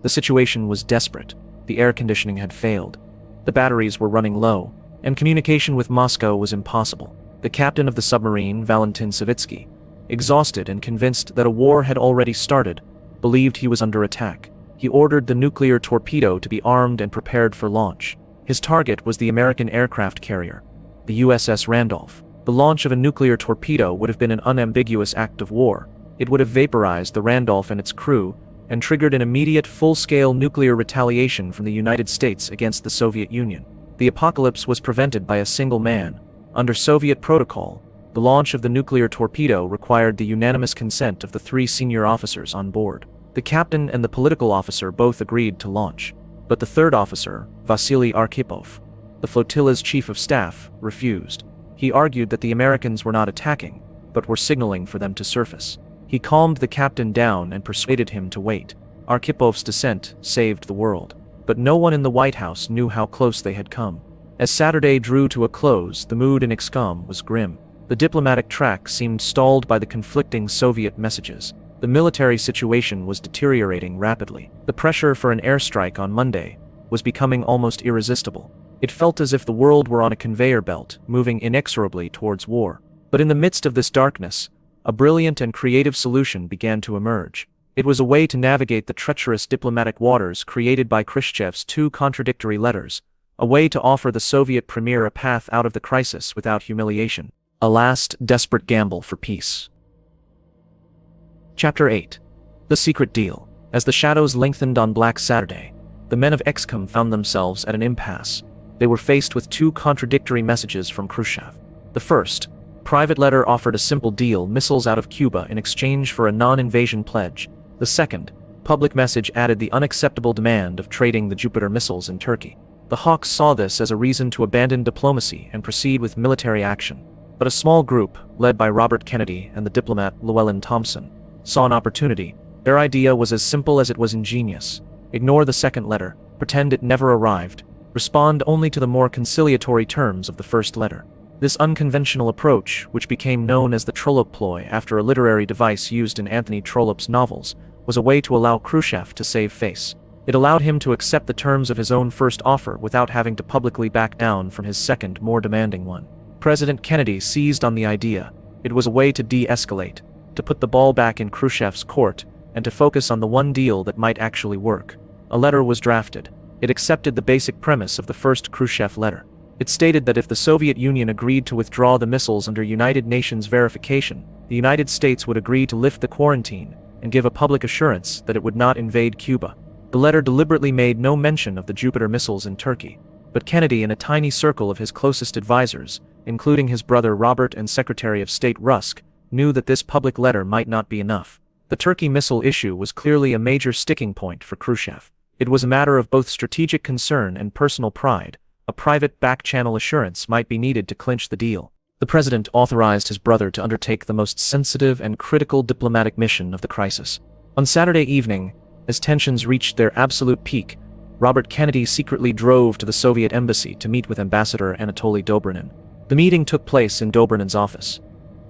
The situation was desperate. The air conditioning had failed. The batteries were running low, and communication with Moscow was impossible. The captain of the submarine, Valentin Savitsky, exhausted and convinced that a war had already started, believed he was under attack. He ordered the nuclear torpedo to be armed and prepared for launch. His target was the American aircraft carrier, the USS Randolph. The launch of a nuclear torpedo would have been an unambiguous act of war. It would have vaporized the Randolph and its crew, and triggered an immediate full-scale nuclear retaliation from the United States against the Soviet Union. The apocalypse was prevented by a single man. Under Soviet protocol, the launch of the nuclear torpedo required the unanimous consent of the 3 senior officers on board. The captain and the political officer both agreed to launch, but the third officer, Vasily Arkhipov, the flotilla's chief of staff, refused. He argued that the Americans were not attacking, but were signaling for them to surface. He calmed the captain down and persuaded him to wait. Arkhipov's dissent saved the world, but no one in the White House knew how close they had come. As Saturday drew to a close, the mood in IXCOM was grim. The diplomatic track seemed stalled by the conflicting Soviet messages. The military situation was deteriorating rapidly. The pressure for an airstrike on Monday was becoming almost irresistible. It felt as if the world were on a conveyor belt, moving inexorably towards war. But in the midst of this darkness, a brilliant and creative solution began to emerge. It was a way to navigate the treacherous diplomatic waters created by Khrushchev's 2 contradictory letters, a way to offer the Soviet premier a path out of the crisis without humiliation. A last, desperate gamble for peace. Chapter 8. The Secret Deal. As the shadows lengthened on Black Saturday, the men of IXCOM found themselves at an impasse. They were faced with 2 contradictory messages from Khrushchev. The first, private letter, offered a simple deal: missiles out of Cuba in exchange for a non-invasion pledge. The second, public message, added the unacceptable demand of trading the Jupiter missiles in Turkey. The hawks saw this as a reason to abandon diplomacy and proceed with military action. But a small group, led by Robert Kennedy and the diplomat Llewellyn Thompson, saw an opportunity. Their idea was as simple as it was ingenious. Ignore the second letter, pretend it never arrived, respond only to the more conciliatory terms of the first letter. This unconventional approach, which became known as the Trollope ploy after a literary device used in Anthony Trollope's novels, was a way to allow Khrushchev to save face. It allowed him to accept the terms of his own first offer without having to publicly back down from his second, more demanding one. President Kennedy seized on the idea. It was a way to de-escalate, to put the ball back in Khrushchev's court, and to focus on the one deal that might actually work. A letter was drafted. It accepted the basic premise of the first Khrushchev letter. It stated that if the Soviet Union agreed to withdraw the missiles under United Nations verification, the United States would agree to lift the quarantine and give a public assurance that it would not invade Cuba. The letter deliberately made no mention of the Jupiter missiles in Turkey, but Kennedy and a tiny circle of his closest advisors, including his brother Robert and Secretary of State Rusk, knew that this public letter might not be enough. The Turkey missile issue was clearly a major sticking point for Khrushchev. It was a matter of both strategic concern and personal pride. A private back-channel assurance might be needed to clinch the deal. The president authorized his brother to undertake the most sensitive and critical diplomatic mission of the crisis. On Saturday evening, as tensions reached their absolute peak, Robert Kennedy secretly drove to the Soviet embassy to meet with Ambassador Anatoly Dobrynin. The meeting took place in Dobrynin's office.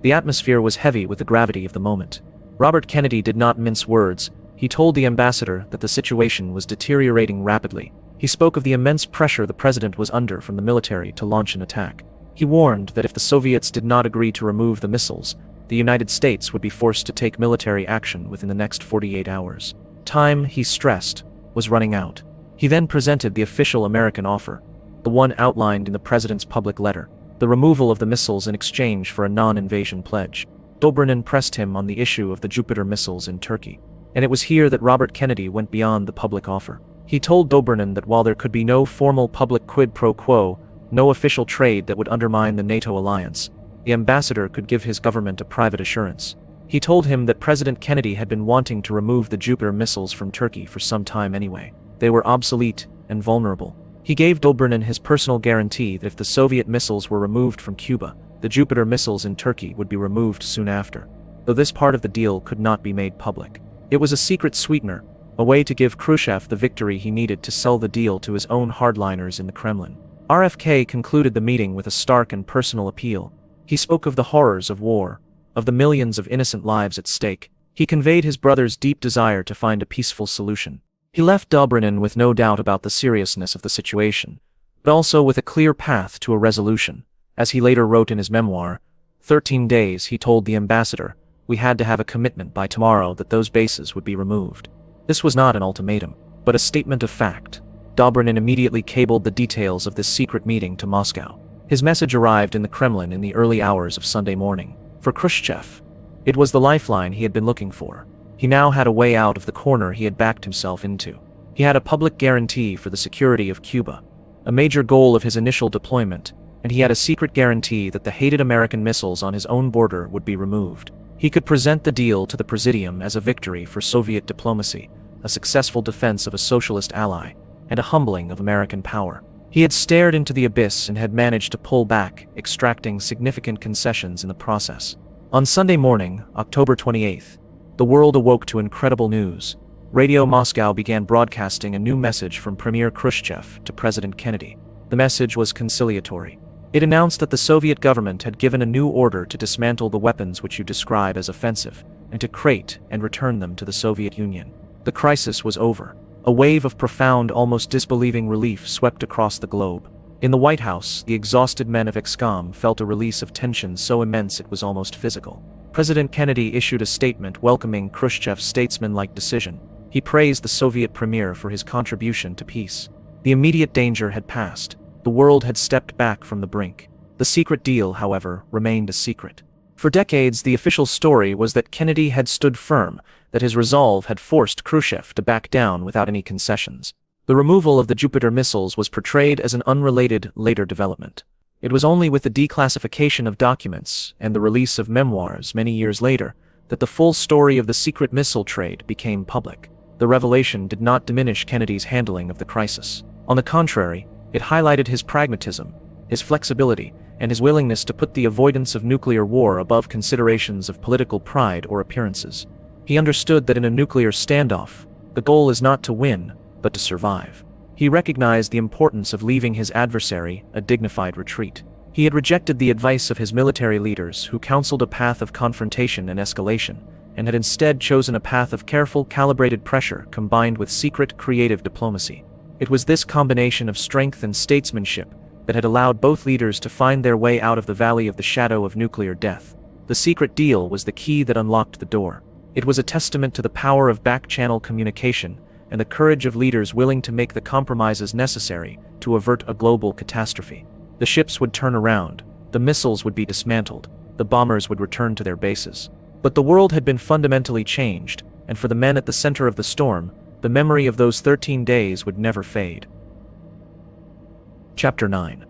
The atmosphere was heavy with the gravity of the moment. Robert Kennedy did not mince words. He told the ambassador that the situation was deteriorating rapidly. He spoke of the immense pressure the president was under from the military to launch an attack. He warned that if the Soviets did not agree to remove the missiles, the United States would be forced to take military action within the next 48 hours. Time, he stressed, was running out. He then presented the official American offer, the one outlined in the president's public letter: the removal of the missiles in exchange for a non-invasion pledge. Dobrynin pressed him on the issue of the Jupiter missiles in Turkey. And it was here that Robert Kennedy went beyond the public offer. He told Dobrinin that while there could be no formal public quid pro quo, no official trade that would undermine the NATO alliance, the ambassador could give his government a private assurance. He told him that President Kennedy had been wanting to remove the Jupiter missiles from Turkey for some time anyway. They were obsolete and vulnerable. He gave Dobrinin his personal guarantee that if the Soviet missiles were removed from Cuba, the Jupiter missiles in Turkey would be removed soon after. Though this part of the deal could not be made public. It was a secret sweetener, a way to give Khrushchev the victory he needed to sell the deal to his own hardliners in the Kremlin. RFK concluded the meeting with a stark and personal appeal. He spoke of the horrors of war, of the millions of innocent lives at stake. He conveyed his brother's deep desire to find a peaceful solution. He left Dobrinin with no doubt about the seriousness of the situation, but also with a clear path to a resolution. As he later wrote in his memoir, 13 days, he told the ambassador, we had to have a commitment by tomorrow that those bases would be removed. This was not an ultimatum, but a statement of fact. Dobrinin immediately cabled the details of this secret meeting to Moscow. His message arrived in the Kremlin in the early hours of Sunday morning. For Khrushchev, it was the lifeline he had been looking for. He now had a way out of the corner he had backed himself into. He had a public guarantee for the security of Cuba, a major goal of his initial deployment, and he had a secret guarantee that the hated American missiles on his own border would be removed. He could present the deal to the Presidium as a victory for Soviet diplomacy, a successful defense of a socialist ally, and a humbling of American power. He had stared into the abyss and had managed to pull back, extracting significant concessions in the process. On Sunday morning, October 28th, the world awoke to incredible news. Radio Moscow began broadcasting a new message from Premier Khrushchev to President Kennedy. The message was conciliatory. It announced that the Soviet government had given a new order to dismantle the weapons which you describe as offensive, and to crate and return them to the Soviet Union. The crisis was over. A wave of profound, almost disbelieving relief swept across the globe. In the White House, the exhausted men of ExComm felt a release of tension so immense it was almost physical. President Kennedy issued a statement welcoming Khrushchev's statesmanlike decision. He praised the Soviet premier for his contribution to peace. The immediate danger had passed. The world had stepped back from the brink. The secret deal, however, remained a secret. For decades, the official story was that Kennedy had stood firm, that his resolve had forced Khrushchev to back down without any concessions. The removal of the Jupiter missiles was portrayed as an unrelated later development. It was only with the declassification of documents and the release of memoirs many years later that the full story of the secret missile trade became public. The revelation did not diminish Kennedy's handling of the crisis. On the contrary, it highlighted his pragmatism, his flexibility, and his willingness to put the avoidance of nuclear war above considerations of political pride or appearances. He understood that in a nuclear standoff, the goal is not to win, but to survive. He recognized the importance of leaving his adversary a dignified retreat. He had rejected the advice of his military leaders who counseled a path of confrontation and escalation, and had instead chosen a path of careful, calibrated pressure combined with secret, creative diplomacy. It was this combination of strength and statesmanship that had allowed both leaders to find their way out of the valley of the shadow of nuclear death. The secret deal was the key that unlocked the door. It was a testament to the power of back-channel communication and the courage of leaders willing to make the compromises necessary to avert a global catastrophe. The ships would turn around, the missiles would be dismantled, the bombers would return to their bases. But the world had been fundamentally changed, and for the men at the center of the storm, the memory of those 13 days would never fade. Chapter 9.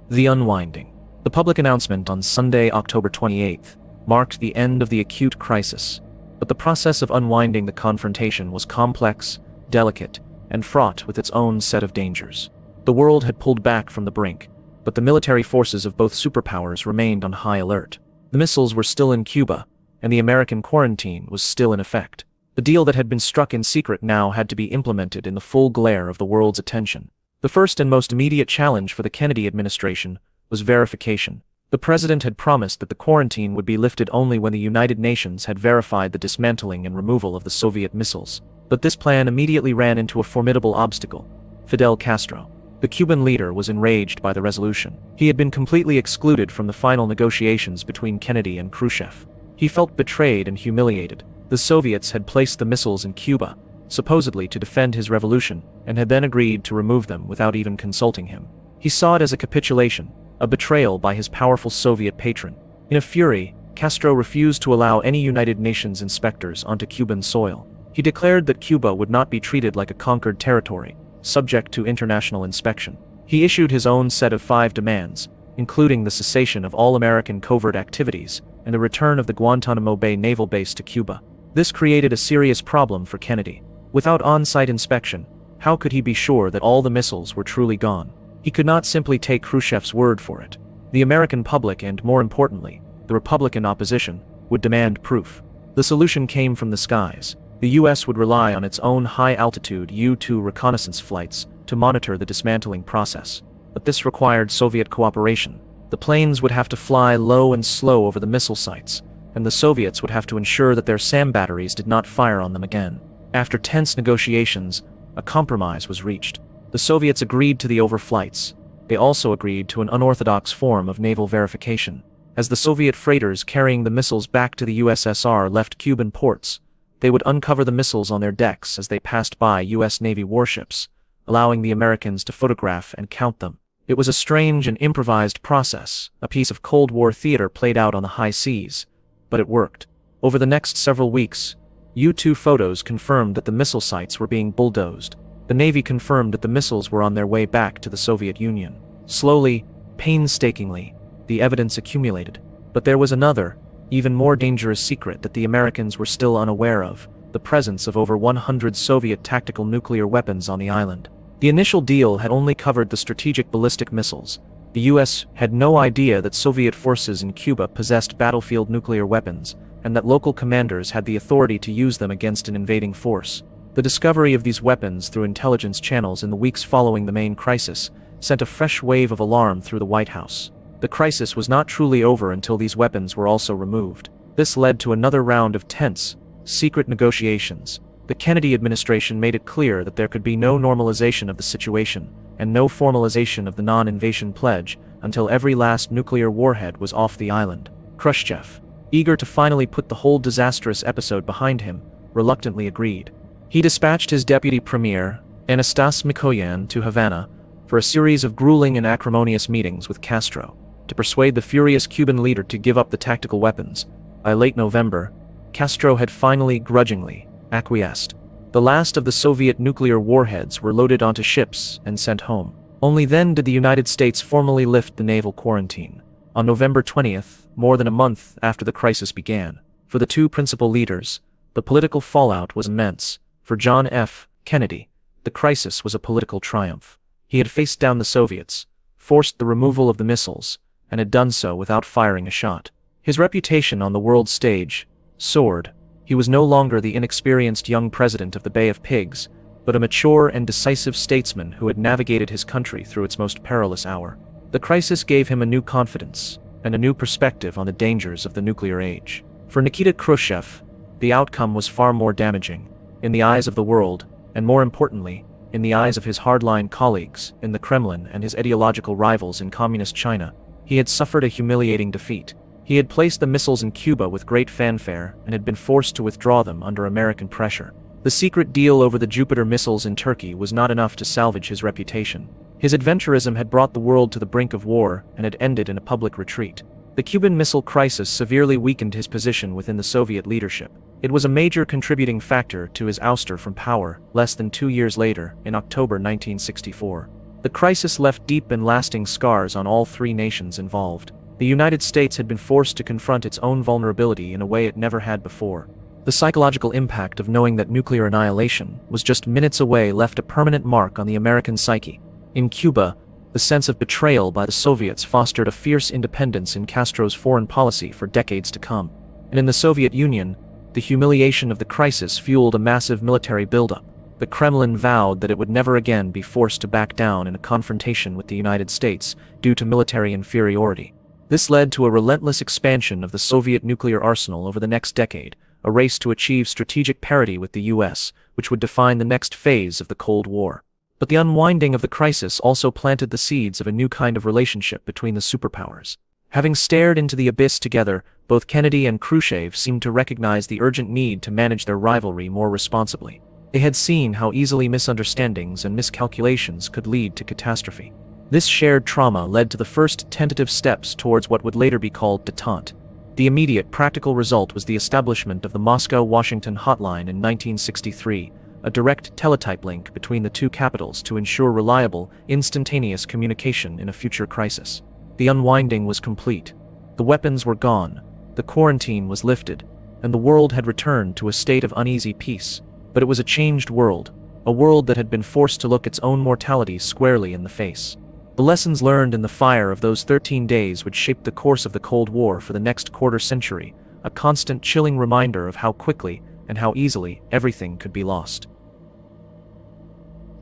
The Unwinding. The public announcement on Sunday, October 28th, marked the end of the acute crisis, but the process of unwinding the confrontation was complex, delicate, and fraught with its own set of dangers. The world had pulled back from the brink, but the military forces of both superpowers remained on high alert. The missiles were still in Cuba, and the American quarantine was still in effect. The deal that had been struck in secret now had to be implemented in the full glare of the world's attention. The first and most immediate challenge for the Kennedy administration was verification. The president had promised that the quarantine would be lifted only when the United Nations had verified the dismantling and removal of the Soviet missiles. But this plan immediately ran into a formidable obstacle: Fidel Castro. The Cuban leader was enraged by the resolution. He had been completely excluded from the final negotiations between Kennedy and Khrushchev. He felt betrayed and humiliated. The Soviets had placed the missiles in Cuba, supposedly to defend his revolution, and had then agreed to remove them without even consulting him. He saw it as a capitulation, a betrayal by his powerful Soviet patron. In a fury, Castro refused to allow any United Nations inspectors onto Cuban soil. He declared that Cuba would not be treated like a conquered territory, subject to international inspection. He issued his own set of 5 demands, including the cessation of all American covert activities and the return of the Guantanamo Bay naval base to Cuba. This created a serious problem for Kennedy. Without on-site inspection, how could he be sure that all the missiles were truly gone? He could not simply take Khrushchev's word for it. The American public and, more importantly, the Republican opposition, would demand proof. The solution came from the skies. The U.S. would rely on its own high-altitude U-2 reconnaissance flights to monitor the dismantling process. But this required Soviet cooperation. The planes would have to fly low and slow over the missile sites, and the Soviets would have to ensure that their SAM batteries did not fire on them again. After tense negotiations, a compromise was reached. The Soviets agreed to the overflights. They also agreed to an unorthodox form of naval verification. As the Soviet freighters carrying the missiles back to the USSR left Cuban ports, they would uncover the missiles on their decks as they passed by U.S. Navy warships, allowing the Americans to photograph and count them. It was a strange and improvised process, a piece of Cold War theater played out on the high seas, but it worked. Over the next several weeks, U-2 photos confirmed that the missile sites were being bulldozed. The Navy confirmed that the missiles were on their way back to the Soviet Union. Slowly, painstakingly, the evidence accumulated. But there was another, even more dangerous secret that the Americans were still unaware of: the presence of over 100 Soviet tactical nuclear weapons on the island. The initial deal had only covered the strategic ballistic missiles. The U.S. had no idea that Soviet forces in Cuba possessed battlefield nuclear weapons, and that local commanders had the authority to use them against an invading force. The discovery of these weapons through intelligence channels in the weeks following the main crisis sent a fresh wave of alarm through the White House. The crisis was not truly over until these weapons were also removed. This led to another round of tense, secret negotiations. The Kennedy administration made it clear that there could be no normalization of the situation, and no formalization of the non-invasion pledge until every last nuclear warhead was off the island. Khrushchev, eager to finally put the whole disastrous episode behind him, reluctantly agreed. He dispatched his deputy premier, Anastas Mikoyan, to Havana for a series of grueling and acrimonious meetings with Castro to persuade the furious Cuban leader to give up the tactical weapons. By late November, Castro had finally grudgingly acquiesced. The last of the Soviet nuclear warheads were loaded onto ships and sent home. Only then did the United States formally lift the naval quarantine. On November 20th, more than a month after the crisis began, for the two principal leaders, the political fallout was immense. For John F. Kennedy, the crisis was a political triumph. He had faced down the Soviets, forced the removal of the missiles, and had done so without firing a shot. His reputation on the world stage soared. He was no longer the inexperienced young president of the Bay of Pigs, but a mature and decisive statesman who had navigated his country through its most perilous hour. The crisis gave him a new confidence and a new perspective on the dangers of the nuclear age. For Nikita Khrushchev, the outcome was far more damaging. In the eyes of the world, and more importantly, in the eyes of his hardline colleagues in the Kremlin and his ideological rivals in communist China, he had suffered a humiliating defeat. He had placed the missiles in Cuba with great fanfare and had been forced to withdraw them under American pressure. The secret deal over the Jupiter missiles in Turkey was not enough to salvage his reputation. His adventurism had brought the world to the brink of war and had ended in a public retreat. The Cuban Missile Crisis severely weakened his position within the Soviet leadership. It was a major contributing factor to his ouster from power less than 2 years later, in October 1964. The crisis left deep and lasting scars on all three nations involved. The United States had been forced to confront its own vulnerability in a way it never had before. The psychological impact of knowing that nuclear annihilation was just minutes away left a permanent mark on the American psyche. In Cuba, the sense of betrayal by the Soviets fostered a fierce independence in Castro's foreign policy for decades to come. And in the Soviet Union, the humiliation of the crisis fueled a massive military buildup. The Kremlin vowed that it would never again be forced to back down in a confrontation with the United States due to military inferiority. This led to a relentless expansion of the Soviet nuclear arsenal over the next decade, a race to achieve strategic parity with the US, which would define the next phase of the Cold War. But the unwinding of the crisis also planted the seeds of a new kind of relationship between the superpowers. Having stared into the abyss together, both Kennedy and Khrushchev seemed to recognize the urgent need to manage their rivalry more responsibly. They had seen how easily misunderstandings and miscalculations could lead to catastrophe. This shared trauma led to the first tentative steps towards what would later be called détente. The immediate practical result was the establishment of the Moscow-Washington hotline in 1963, a direct teletype link between the two capitals to ensure reliable, instantaneous communication in a future crisis. The unwinding was complete. The weapons were gone, the quarantine was lifted, and the world had returned to a state of uneasy peace. But it was a changed world, a world that had been forced to look its own mortality squarely in the face. The lessons learned in the fire of those 13 days would shape the course of the Cold War for the next quarter century, a constant chilling reminder of how quickly and how easily everything could be lost.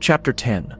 Chapter 10.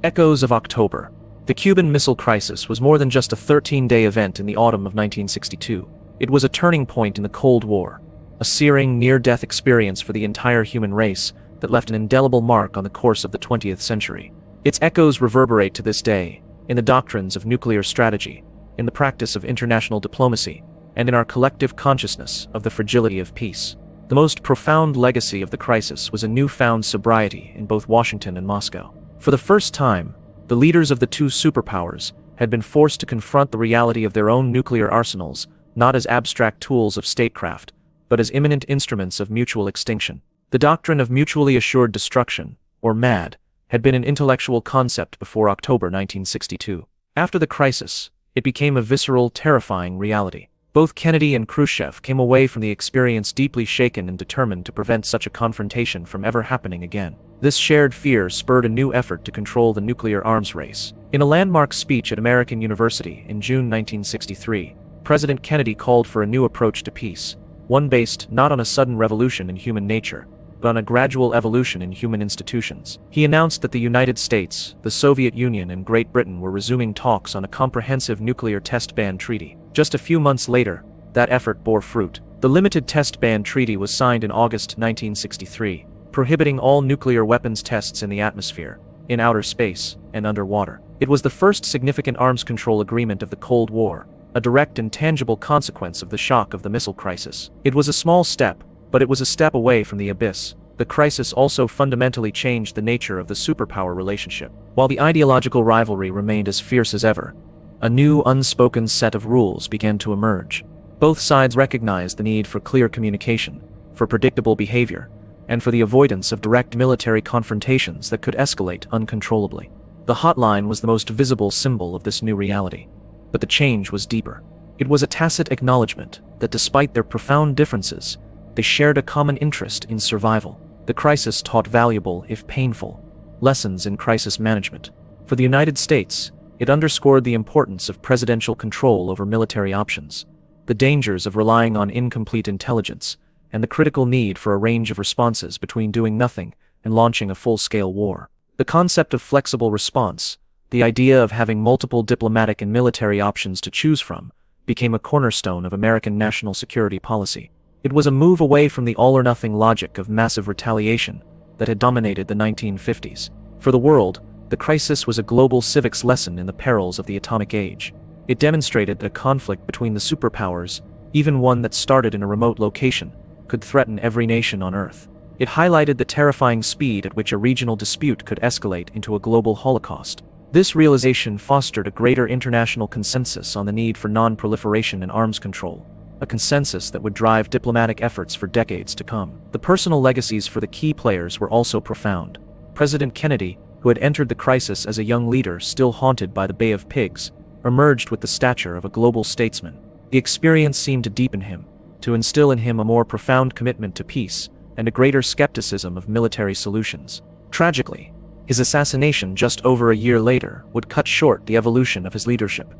Echoes of October. The Cuban Missile Crisis was more than just a 13-day event in the autumn of 1962. It was a turning point in the Cold War, a searing, near-death experience for the entire human race that left an indelible mark on the course of the 20th century. Its echoes reverberate to this day, in the doctrines of nuclear strategy, in the practice of international diplomacy, and in our collective consciousness of the fragility of peace. The most profound legacy of the crisis was a newfound sobriety in both Washington and Moscow. For the first time, the leaders of the two superpowers had been forced to confront the reality of their own nuclear arsenals, not as abstract tools of statecraft, but as imminent instruments of mutual extinction. The doctrine of mutually assured destruction, or MAD, had been an intellectual concept before October 1962. After the crisis, it became a visceral, terrifying reality. Both Kennedy and Khrushchev came away from the experience deeply shaken and determined to prevent such a confrontation from ever happening again. This shared fear spurred a new effort to control the nuclear arms race. In a landmark speech at American University in June 1963, President Kennedy called for a new approach to peace, one based not on a sudden revolution in human nature, but on a gradual evolution in human institutions. He announced that the United States, the Soviet Union, and Great Britain were resuming talks on a comprehensive nuclear test ban treaty. Just a few months later, that effort bore fruit. The Limited Test Ban Treaty was signed in August 1963, prohibiting all nuclear weapons tests in the atmosphere, in outer space, and underwater. It was the first significant arms control agreement of the Cold War, a direct and tangible consequence of the shock of the missile crisis. It was a small step, but it was a step away from the abyss. The crisis also fundamentally changed the nature of the superpower relationship. While the ideological rivalry remained as fierce as ever, a new unspoken set of rules began to emerge. Both sides recognized the need for clear communication, for predictable behavior, and for the avoidance of direct military confrontations that could escalate uncontrollably. The hotline was the most visible symbol of this new reality. But the change was deeper. It was a tacit acknowledgement that despite their profound differences, they shared a common interest in survival. The crisis taught valuable, if painful, lessons in crisis management. For the United States, it underscored the importance of presidential control over military options, the dangers of relying on incomplete intelligence, and the critical need for a range of responses between doing nothing and launching a full-scale war. The concept of flexible response, the idea of having multiple diplomatic and military options to choose from, became a cornerstone of American national security policy. It was a move away from the all-or-nothing logic of massive retaliation that had dominated the 1950s. For the world, the crisis was a global civics lesson in the perils of the atomic age. It demonstrated that a conflict between the superpowers, even one that started in a remote location, could threaten every nation on Earth. It highlighted the terrifying speed at which a regional dispute could escalate into a global holocaust. This realization fostered a greater international consensus on the need for non-proliferation and arms control, a consensus that would drive diplomatic efforts for decades to come. The personal legacies for the key players were also profound. President Kennedy, who had entered the crisis as a young leader still haunted by the Bay of Pigs, emerged with the stature of a global statesman. The experience seemed to deepen him, to instill in him a more profound commitment to peace and a greater skepticism of military solutions. Tragically, his assassination just over a year later would cut short the evolution of his leadership,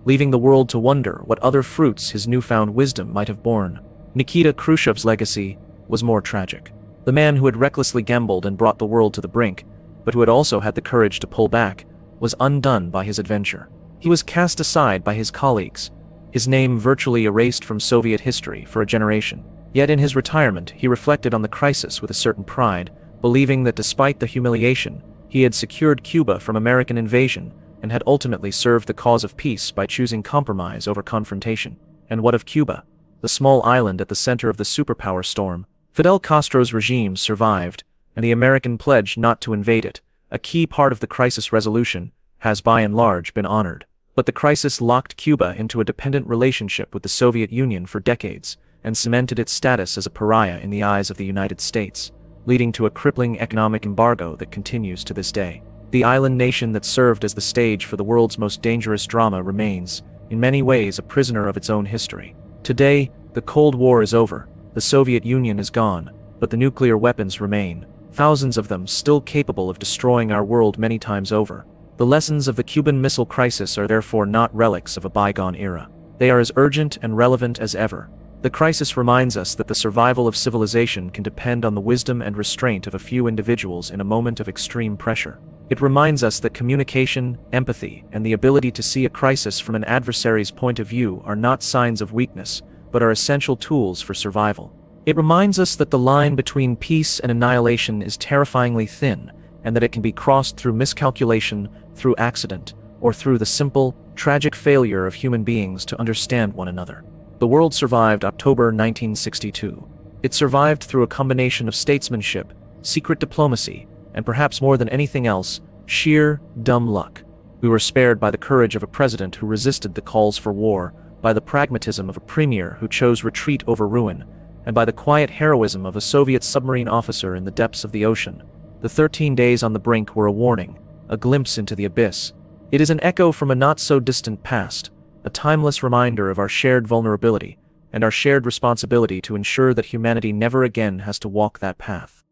leaving the world to wonder what other fruits his newfound wisdom might have borne. Nikita Khrushchev's legacy was more tragic. The man who had recklessly gambled and brought the world to the brink, but who had also had the courage to pull back, was undone by his adventure. He was cast aside by his colleagues, his name virtually erased from Soviet history for a generation. Yet in his retirement, he reflected on the crisis with a certain pride, believing that despite the humiliation, he had secured Cuba from American invasion and had ultimately served the cause of peace by choosing compromise over confrontation. And what of Cuba, the small island at the center of the superpower storm? Fidel Castro's regime survived, and the American pledge not to invade it, a key part of the crisis resolution, has by and large been honored. But the crisis locked Cuba into a dependent relationship with the Soviet Union for decades, and cemented its status as a pariah in the eyes of the United States, leading to a crippling economic embargo that continues to this day. The island nation that served as the stage for the world's most dangerous drama remains, in many ways, a prisoner of its own history. Today, the Cold War is over, the Soviet Union is gone, but the nuclear weapons remain, thousands of them still capable of destroying our world many times over. The lessons of the Cuban Missile Crisis are therefore not relics of a bygone era. They are as urgent and relevant as ever. The crisis reminds us that the survival of civilization can depend on the wisdom and restraint of a few individuals in a moment of extreme pressure. It reminds us that communication, empathy, and the ability to see a crisis from an adversary's point of view are not signs of weakness, but are essential tools for survival. It reminds us that the line between peace and annihilation is terrifyingly thin, and that it can be crossed through miscalculation, through accident, or through the simple, tragic failure of human beings to understand one another. The world survived October 1962. It survived through a combination of statesmanship, secret diplomacy, and perhaps more than anything else, sheer, dumb luck. We were spared by the courage of a president who resisted the calls for war, by the pragmatism of a premier who chose retreat over ruin, and by the quiet heroism of a Soviet submarine officer in the depths of the ocean. The 13 days on the brink were a warning, a glimpse into the abyss. It is an echo from a not-so-distant past, a timeless reminder of our shared vulnerability, and our shared responsibility to ensure that humanity never again has to walk that path.